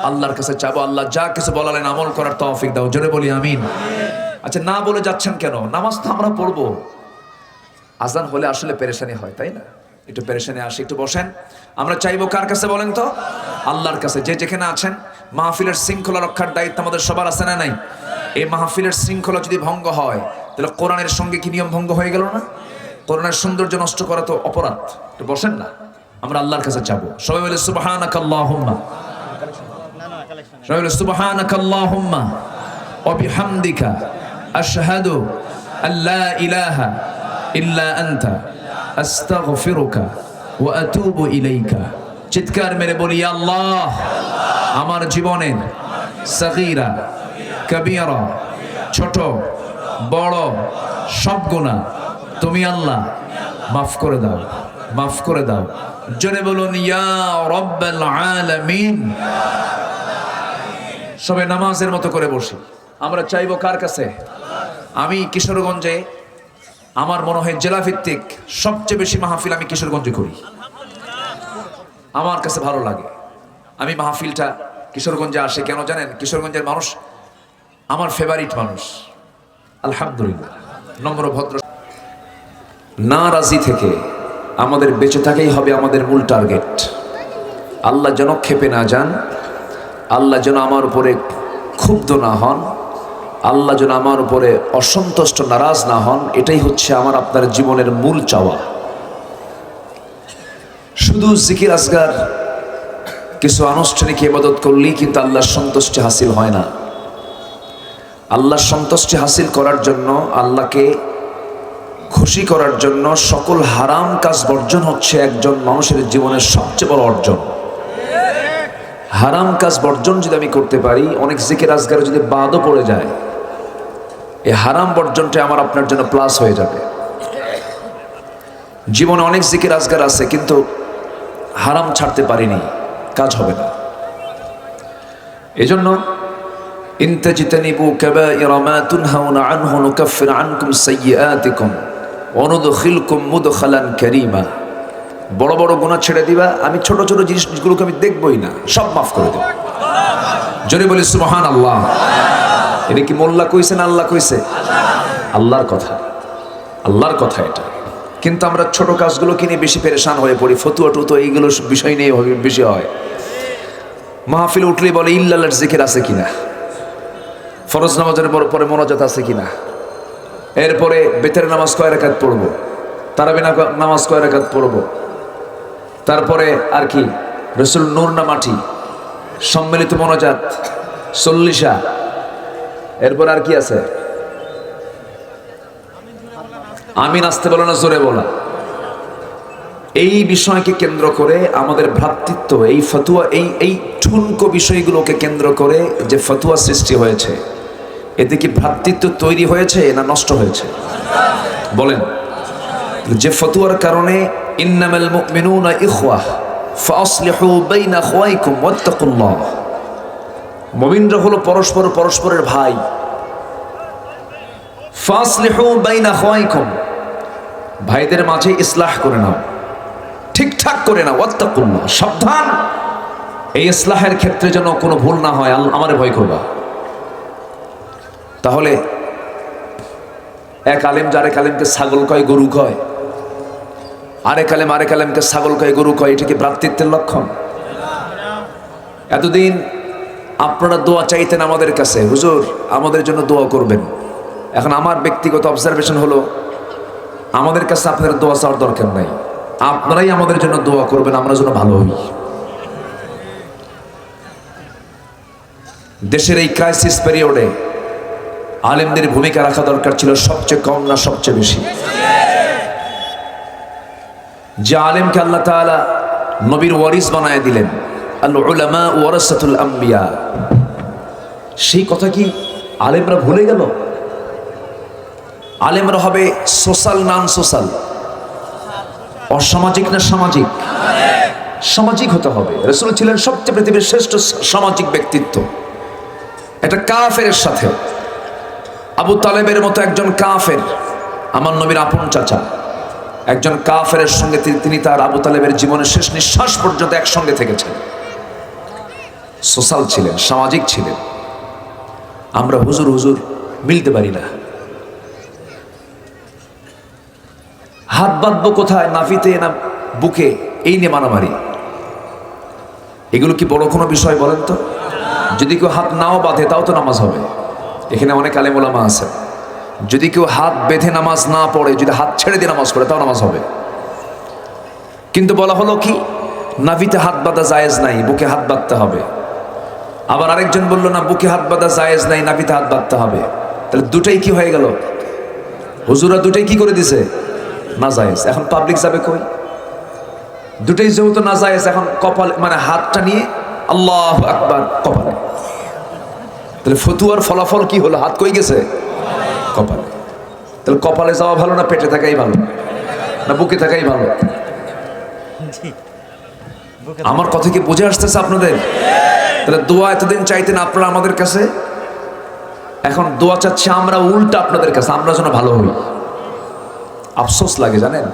আল্লাহর কাছে চাইবো, আল্লাহ যা কিছু বলালেন আমল করার তৌফিক দাও। জোরে বলি আমিন। আচ্ছা, না বলে যাচ্ছেন কেন? নামাজ তো আমরা পড়বো, আজান হলে আসলে পেরেশানি হয়, তাই না? একটু পেরেশানি আসে, একটু বসেন। আমরা চাইবো কার কাছে বলেন তো? আল্লাহর কাছে। যে যেখানে আছেন, মাহফিলের শৃঙ্খলা রক্ষার দায়িত্ব আমাদের সবার আছে না নাই? এই মাহফিলের শৃঙ্খলা যদি ভঙ্গ হয়, তাহলে কোরআনের সঙ্গে কি নিয়ম ভঙ্গ হয়ে গেল না? কোরআনের সৌন্দর্য নষ্ট করা তো অপরাধ। একটু বসেন না, আমরা আল্লাহর কাছে চাবো। সবাই বলে সুবহানাকাল্লাহুম্মা, সবাই বলে সুবহানাকাল্লাহুম্মা ওয়া বিহামদিকা আশহাদু আল্লা ইলাহা ইল্লা আনতা আস্তাগফিরুকা ওয়া আতুবু ইলাইকা। চিৎকার মেরে বলি, আল্লাহ আমার জীবনের সগীরা কবিরা, ছোট বড় সব গুনাহ তুমি আল্লাহ মাফ করে দাও, মাফ করে দাও। জোরে বলুন ইয়া রাব্বাল আলামিন। সবাই নামাজের মতো করে বসি। আমরা চাইবো কার কাছে? আমি কিশোরগঞ্জে, আমার মনে হয় জেলা ভিত্তিক সবচেয়ে বেশি মাহফিল আমি কিশোরগঞ্জে করি। আমার কাছে ভালো লাগে। আমি মাহফিলটা কিশোরগঞ্জে আসে কেন জানেন? কিশোরগঞ্জের মানুষ আমার ফেভারিট মানুষ, আলহামদুলিল্লাহ, নম্র ভদ্র। নারাজি থেকে আমাদের বেঁচে থাকাই হবে আমাদের মূল টার্গেট। আল্লাহ যেন ক্ষেপে না যান, আল্লাহ যেন আমার উপরে ক্ষুব্ধ না হন, আল্লাহ যেন আমার উপরে অসন্তুষ্ট নারাজ না হন। এটাই হচ্ছে আমার আপনার জীবনের মূল চাওয়া। শুধু জিকির আজগার কিছু আনুষ্ঠানিক ইবাদত করলেই কিন্তু আল্লাহর সন্তুষ্টি হাসিল হয় না। আল্লাহর সন্তুষ্টি হাসিল করার জন্য, আল্লাহকে খুশি করার জন্য সকল হারাম কাজ বর্জন হচ্ছে একজন মানুষের জীবনের সবচেয়ে বড় অর্জন। হারাম কাজ বর্জন যদি আমি করতে পারি, অনেক জিকির আজগার যদি বাদও পড়ে যায়, এই হারাম বর্জনটা আমার আপনার জন্য প্লাস হয়ে যাবে। জীবনে অনেক জিকির আজগার আছে, কিন্তু হারাম ছাড়তে পারিনি, কাজ হবে না। এজন্য ইন তাজতানিবু কাবাইরা মা তুনহাউনা আনহু নুকাফির আনকুম সাইয়্যাতিকুম ওয়া নুদখিলকুম মুদখালান কারীমা। বড় বড় গুনাহ ছেড়ে দিবা, আমি ছোট ছোট জিনিসগুলোকে আমি দেখবই না, সব মাফ করে দেব। জোরে বলি সুবহানাল্লাহ। এটা কি মোল্লা কইছে না আল্লাহ কইছে? আল্লাহর কথা, আল্লাহর কথা এটা। কিন্তু আমরা ছোট কাজগুলোকে নিয়ে বেশি পেরেশান হয়ে পড়ি, ফতুয়া টুতো এইগুলো বিষয় নিয়ে বেশি হয়। মাহফিলে উঠলেই বলে ইল্লাল্লাহর জিকির আছে কিনা, ফরজ নামাজের পরে মোনাজাত আছে কিনা, এরপরে বেতের নামাজ কয় রাকাত পড়বো, তারাবি নামাজ কয় রাকাত পড়বো, তারপরে আর কি রসুল নূর না মাটি, সম্মিলিত মোনাজাত 40, এরপর আর কি আছে? আমিন আসতে বলো না জোরে বলা। এই বিষয়কে কেন্দ্র করে আমাদের ভ্রাতৃত্ব, এই ফতুয়া, এই ঠুনকো বিষয়গুলোকে কেন্দ্র করে যে ফতুয়া সৃষ্টি হয়েছে, এতে কি ভ্রাতৃত্ব তৈরি হয়েছে না নষ্ট হয়েছে? বলেন। যে ফতুয়ার কারণে ইন্নামাল মুমিনুনা ইখওয়াহ ফাসলিহু বাইনা আখওয়াইকুম ওয়াত্তাকুল্লাহ, মুমিনরা হলো পরস্পরের ভাই। ফাসলিহু বাইনা আখওয়াইকুম, ভাইদের মাঝে ইসলাহ করে নাও, ঠিকঠাক করে নাও। ওয়াত্তাকুল্লাহ, সাবধান, এই ইসলাহের ক্ষেত্রে যেন কোনো ভুল না হয়, আমারে ভয় করবা। তাহলে এক আলেম যারে আলেমকে ছাগল কয়, গরু কয়, আরেক আলেমকে ছাগল কয়, গরু কয়, এটা কি ভ্রাতৃত্বের লক্ষণ? এতদিন আপনারা দোয়া চাইতেন আমাদের কাছে, হুজুর আমাদের জন্য দোয়া করবেন। এখন আমার ব্যক্তিগত অবজারভেশন হলো, আমাদের কাছে আপনাদের দোয়া চাওয়ার দরকার নাই, আপনারাই আমাদের জন্য দোয়া করবেন, আমরা যেন ভালো হই। দেশের এই ক্রাইসিস পিরিয়ডে আলেমদের ভূমিকা রাখা দরকার ছিল সবচেয়ে কম না সবচেয়ে বেশি। যে আলেমকে আল্লাহ তাআলা নবীর ওয়ারিস বানায় দিলেন, আল উলামা ওয়ারাসাতুল আম্বিয়া, সেই কথা কি আলেমরা ভুলে গেল? আলেমরা হবে সোশ্যাল নন সোশ্যাল, অসামাজিক না সামাজিক? সামাজিক হতে হবে। রাসূল ছিলেন সবচেয়ে পৃথিবীর শ্রেষ্ঠ সামাজিক ব্যক্তিত্ব। এটা কাফেরের সাথে, আবু তালেবের মতো একজন কাফের, আমার নবীর আপন চাচা, একজন কাফেরের সঙ্গে তিনি তার আবু তালেবের জীবনের শেষ নিঃশ্বাস পর্যন্ত একসঙ্গে থেকেছেন। সোশ্যাল ছিলেন, সামাজিক ছিলেন। আমরা হুজুর মিলতে পারি না। হাত বাঁধবো কোথায়, নাভিতে না বুকে, এই নিয়ে মারামারি। এগুলো কি বড় কোনো বিষয় বলেন তো? যদি কেউ হাত নাও বাঁধে তাও তো নামাজ হবে। এখানে অনেক আলেম ওলামা আছে, যদি কেউ হাত বেঁধে নামাজ না পড়ে, যদি হাত ছেড়ে দিয়ে নামাজ পড়ে তাও নামাজ হবে। কিন্তু বলা হলো কি, নাভিতে হাত বাঁধা জায়েজ নাই, বুকে হাত বাঁধতে হবে। আবার আরেকজন বলল না, বুকে হাত বাঁধা জায়েজ নাই, নাভিতে হাত বাঁধতে হবে। তাহলে দুটাই কি হয়ে গেল? হুজুরা দুটাই কি করে দিছে? না জায়েজ। এখন পাবলিক যাবে কই? দুটাই যেহেতু না জায়েজ, এখন কপাল মানে হাতটা নিয়ে আল্লাহু আকবার কপালে। তাহলে ফতুয়ার ফলাফল কি হলো? হাত কই গেছে? কপালে। তাহলে কপালে যাওয়া ভালো না পেটে থাকাই ভালো, না বুকে থাকাই ভালো? আমার কথা কি বুঝে আসতেছে আপনাদের? তাহলে দোয়া এতদিন চাইতেন আপনারা আমাদের কাছে, এখন দোয়া চাচ্ছি আমরা উল্টা আপনাদের কাছে, আমরা যেন ভালো হই। আফসোস লাগে জানেন,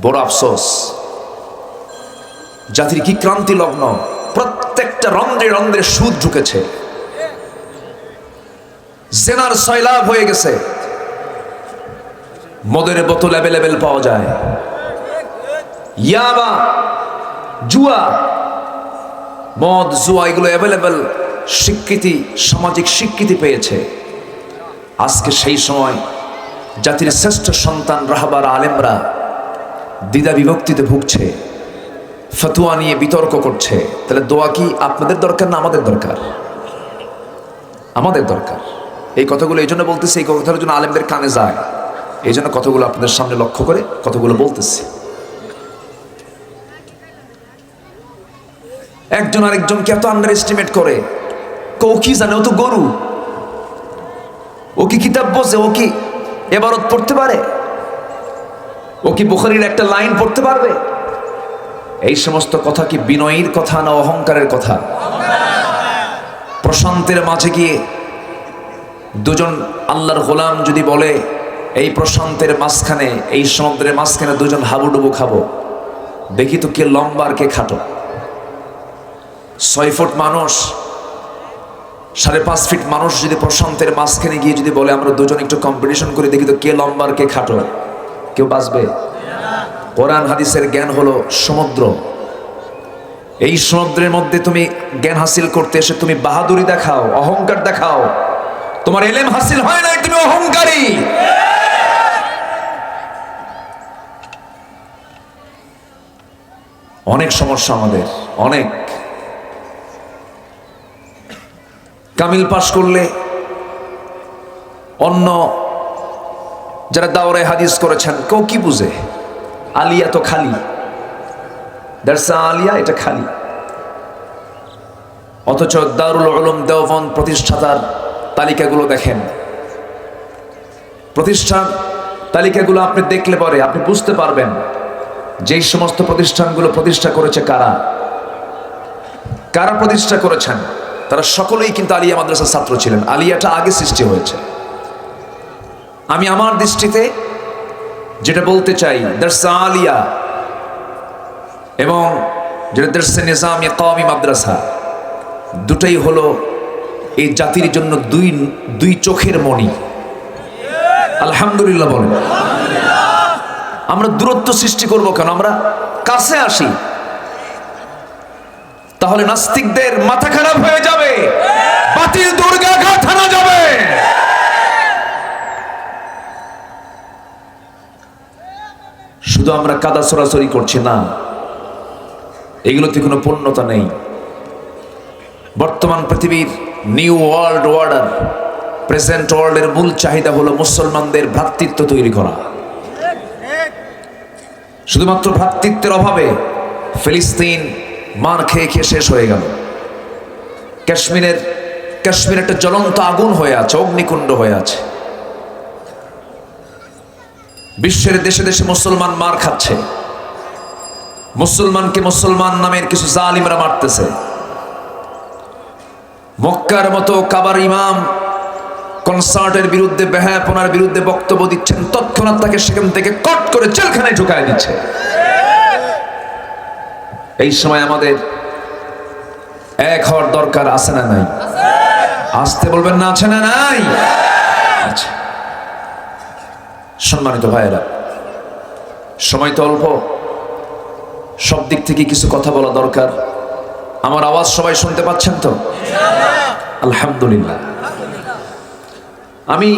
বড় আফসোস। জাতির কি ক্রান্তি লগ্ন, প্রত্যেকটা রন্ধ্রে সুদ ঢুকেছে, জেনার সয়লাভ হয়ে গেছে, মদের বোতল অ্যাভেলেবেল পাওয়া যায়, ইয়াবা, জুয়া, মদ জুয়া এগুলো অ্যাভেলেবেল, স্বীকৃতি, সামাজিক স্বীকৃতি পেয়েছে। আজকে সেই সময় জাতির শ্রেষ্ঠ সন্তান রাহবার আলেমরা দ্বিধা বিভক্তিতে ভুগছে, ফতুয়া নিয়ে বিতর্ক করছে। তাহলে দোয়া কি আপনাদের দরকার না আমাদের দরকার? আমাদের দরকার। এই কথাগুলো এই জন্য বলতেছি, এই কথার জন্য আলেমদের কানে যায়, এই জন্য কথাগুলো আপনাদের সামনে লক্ষ্য করে কথাগুলো বলতেছি। একজন আরেকজনকে এত আন্ডার এস্টিমেট করে, ও কি জানে, ও তো গরু, ও কি কিতাব বোঝে, ও কি এবারত পড়তে পারে, ও কি বুখারীর একটা লাইন পড়তে পারবে? এই সমস্ত কথা কি বিনয়ীর কথা না অহংকারের কথা? প্রশান্তের মাঝে গিয়ে দুজন আল্লাহর গোলাম যদি বলে, এই প্রশান্তের মাঝখানে, এই সমুদ্রের মাঝখানে দুজন হাবুডুবু খাবো, দেখি তো কে লম্বা আর কে খাটো। 6 ফুট মানুষ, 5.5 ফিট মানুষ যদি প্রশান্তের মাঝখানে গিয়ে যদি বলে আমরা দুজন একটু কম্পিটিশন করে দেখি তো কে লম্বা আর কে খাটো, কেউ বাঁচবে? কোরআন হাদিসের জ্ঞান হলো সমুদ্র। এই সমুদ্রের মধ্যে তুমি জ্ঞান হাসিল করতে এসে তুমি বাহাদুরি দেখাও, অহংকার দেখাও, তোমার ইলম হাসিল হয় নাই, তুমি অহংকারী। অনেক সমস্যা আমাদের, অনেক। কামিল পাশ করলে অন্য যারা দাওরায়ে হাদিস করেছেন কেউ কি বুঝে? আলিয়া তো খালি, দারসা আলিয়া এটা খালি। অথচ দারুল উলুম দেওবন্দ প্রতিষ্ঠাতার তালিকাগুলো দেখেন, প্রতিষ্ঠান তালিকাগুলো আপনি দেখলে পরে আপনি বুঝতে পারবেন যেই সমস্ত প্রতিষ্ঠানগুলো প্রতিষ্ঠা করেছে কারা কারা প্রতিষ্ঠা করেছেন, তারা সকলেই কিন্তু আলিয়া মাদ্রাসার ছাত্র ছিলেন। আলিয়াটা আগে সৃষ্টি হয়েছে। আমি আমার দৃষ্টিতে যেটা বলতে চাই, দারসা আলিয়া এবং যেটা দারসে নিজামিয়া কওমি মাদ্রাসা, দুটাই হলো এই জাতির জন্য দুই চোখের মণি। আলহামদুলিল্লাহ বলেন। আমরা দূরত্ব সৃষ্টি করব কেন? আমরা কাছে আসি, তাহলে নাস্তিকদের মাথা খারাপ হয়ে যাবে, বাতিল দুর্গাঘাত হানা যাবে। শুধু আমরা কাদা ছড়াছড়ি করছি না, এগুলোতে কোনো পূর্ণতা নেই। বর্তমান পৃথিবীর নিউ ওয়ার্ল্ড অর্ডার, প্রেজেন্ট ওয়ার্ল্ডের মূল চাহিদা হলো মুসলমানদের ভ্রাতৃত্ব তৈরি করা। শুধুমাত্র ভ্রাতৃত্বের অভাবে ফিলিস্তিন মার খেয়ে খেয়ে শেষ হয়ে গেল। কাশ্মীর একটা জ্বলন্ত আগুন হয়ে আছে, অগ্নিকুণ্ড হয়ে আছে। বিশ্বের দেশে দেশে মুসলমান মার খাচ্ছে, মুসলমানকে মুসলমান নামের কিছু জালিমরা মারতেছে। মক্কার মতো কাবার ইমাম কনসার্টের বিরুদ্ধে, বেহায়াপনার বিরুদ্ধে বক্তব্য দিচ্ছেন, তৎক্ষণাৎ তাকে সেখান থেকে কট করে জেলখানায় ঢুকায় দিচ্ছে। এই সময় আমাদের এক হওয়ার দরকার আছে না নাই? আসতে বলবেন না, আছে না নাই? আচ্ছা, সম্মানিত ভাইয়েরা, সময় তো অল্প, সব দিক থেকে কিছু কথা বলা দরকার। আমার আওয়াজ সবাই শুনতে পাচ্ছেন তো? আলহামদুলিল্লাহ। আমি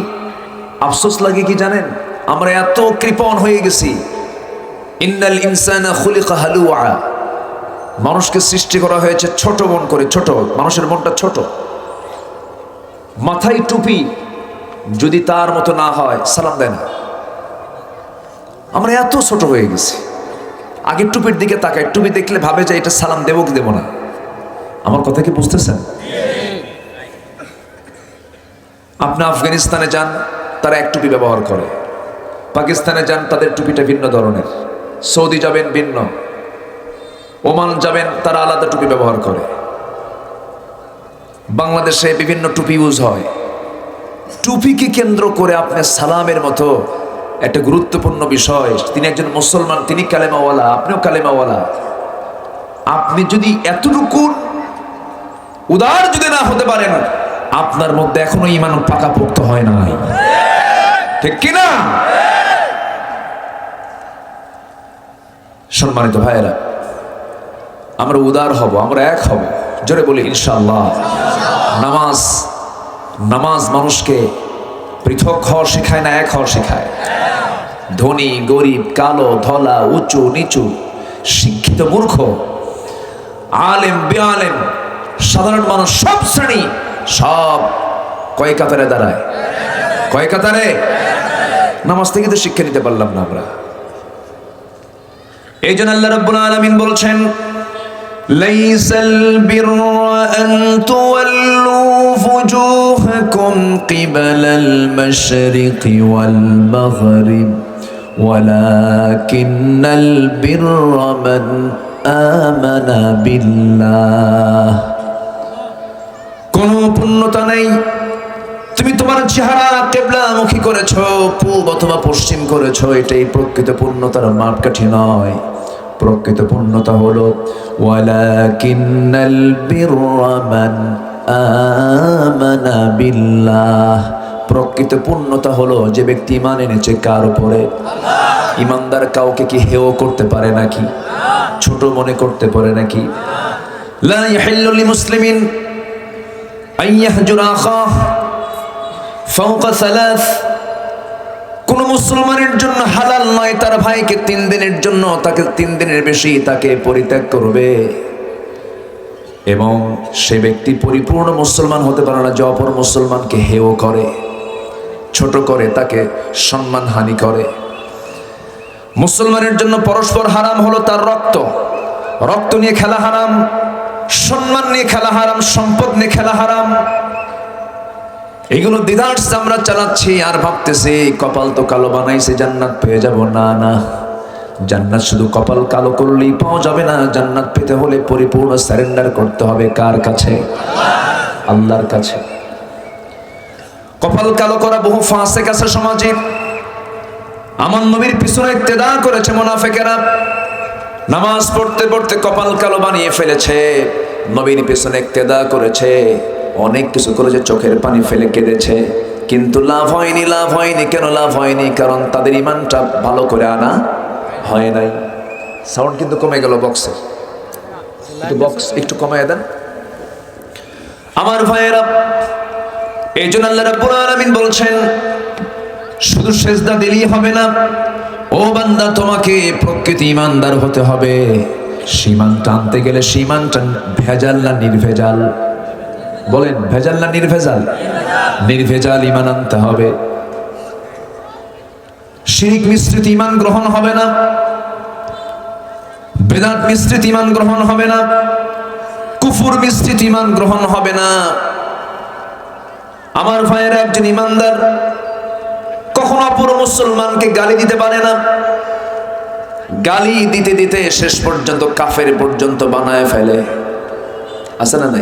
আফসোস লাগে কি জানেন, আমরা এত কৃপণ হয়ে গেছি। ইন্নাল ইনসানা খুলিকা হালুআ, মানুষকে সৃষ্টি করা হয়েছে ছোট মন করে। ছোট মানুষের মনটা ছোট। মাথায় টুপি যদি তার মতো না হয় সালাম দেয় না। আমরা এত ছোট হয়ে গেছি। আগে টুপির দিকে তাকায়, টুপি দেখলে ভাবে যে এটা সালাম দেবো কি দেবো না। আমার কথা কি বুঝতেছেন? আপনি আফগানিস্তানে যান, তারা এক টুপি ব্যবহার করে। পাকিস্তানে যান, তাদের টুপিটা ভিন্ন ধরনের। সৌদি যাবেন ভিন্ন, ওমান যাবেন, তারা আলাদা টুপি ব্যবহার করে। বাংলাদেশে বিভিন্ন টুপি ইউজ হয়। টুপিকে কেন্দ্র করে আপনি সালামের মতো একটা গুরুত্বপূর্ণ বিষয়, তিনি একজন মুসলমান, তিনি কালেমাওয়ালা, আপনিও কালেমাওয়ালা। আপনি যদি এতটুকু উদার যদি না হতে পারেন, আপনার মধ্যে এখনো ঈমান পাকাপোক্ত হয় না, ঠিক কিনা? সম্মানিত ভাইয়েরা, আমরা উদার হব, আমরা এক হব, জোরে বলি ইনশাআল্লাহ। নামাজ মানুষকে পৃথক হওয়া শেখায় না, এক হওয়া শেখায়। ধনী গরিব, কালো ধলা, উঁচু নিচু, শিক্ষিত মূর্খ, আলেম বেআলেম, সাধারণ মানুষ, সব শ্রেণী, সব কয় কাতারে দাঁড়ায়? কয় কাতারে? নামাজ থেকে তো শিক্ষা নিতে পারলাম না আমরা। এই জন্য আল্লাহ রাব্বুল আলামিন বলছেন, লাইসাল বিররা আন তুওয়াল্লু ফুজুহাকুম কিবালাল মাশরিকি ওয়াল মাগরিব ওয়ালাকিন্নাল বিররা মান আমানা বিল্লাহ। কোনো পূর্ণতা নেই তুমি তোমার চেহারা কিবলামুখী করেছো, পূব অথবা পশ্চিম করেছো, এটাই প্রকৃত পূর্ণতার মাপকাঠি নয়। প্রকৃত পূর্ণতা হলো ওয়ালাকিন্নাল বিররা মান আমানা বিল্লাহ। প্রকৃত পূর্ণতা হলো যে ব্যক্তি ঈমান এনেছে কার উপরে? ঈমানদার কাউকে কি হেয় করতে পারে নাকি? ছোট মনে করতে পারে নাকি? লা ইয়াহিল্লু লিমুসলিমিন আন ইয়াহজুরা আখাহ ফাওকা সালাস। কোন মুসলমানের জন্য হালাল নয় তার ভাইকে 3 দিনের জন্য, তাকে 3 দিনের বেশি তাকে পরিত্যাগ করবে। এবং সে ব্যক্তি পরিপূর্ণ মুসলমান হতে পারে না যে অপর মুসলমানকে হেয় করে, ছোট করে, তাকে সম্মানহানি করে। মুসলমানের জন্য পরস্পর হারাম হলো তার রক্ত, রক্ত নিয়ে খেলা হারাম, সম্মান নিয়ে খেলা হারাম, সম্পদ নিয়ে খেলা হারাম। এগুলো দ্বিধার্স আমরা চালাচ্ছি আর ভাবতেছি কপাল তো কালো বানাইছে জান্নাত পেয়ে যাব। না না, জান্নাত শুধু কপাল কালো করলেই পাওয়া যাবে না। জান্নাত পেতে হলে পরিপূর্ণ সারেন্ডার করতে হবে কার কাছে? আল্লাহর কাছে। কপাল কালো করা বহু ফাসিক আছে সমাজে। আমার নবীর পিছনে ইক্তেদা করেছে মুনাফিকেরা, নামাজ পড়তে পড়তে কপাল কালো বানিয়ে ফেলেছে, নবীর পিছনে ইক্তেদা করেছে, অনেক কিছু করেছে, চোখের পানি ফেলে কেঁদেছে, কিন্তু লাভ হয়নি। লাভ হয়নি কেন? লাভ হয়নি কারণ তাদের ইমানটা ভালো করে আনা হয় নাই। সাউন্ড কিন্তু কমে গেল বক্সে, বক্স একটু কমায় দেন আমার ভাইয়েরা। এই জন্য আল্লাহ রাব্বুল আলামিন বলছেন শুধু সেজদা দিলেই হবে না, ও বান্দা তোমাকে প্রকৃত ইমানদার হতে হবে। সীমানটা আনতে গেলে সীমানটা ভেজাল না নির্ভেজাল? বলেন ভেজাল না নির্ভেজাল? নির্ভেজাল ইমান আনতে হবে। শিরিক মিশ্রিত ইমান গ্রহণ হবে না, বেদাত মিশ্রিত ইমান গ্রহণ হবে না, কুফর মিশ্রিত ইমান গ্রহণ হবে না। আমার ভাইয়েরা, একজন ইমানদার কখনো অপর মুসলমানকে গালি দিতে পারে না। গালি দিতে দিতে শেষ পর্যন্ত কাফের পর্যন্ত বানায় ফেলে, আছে না নাই?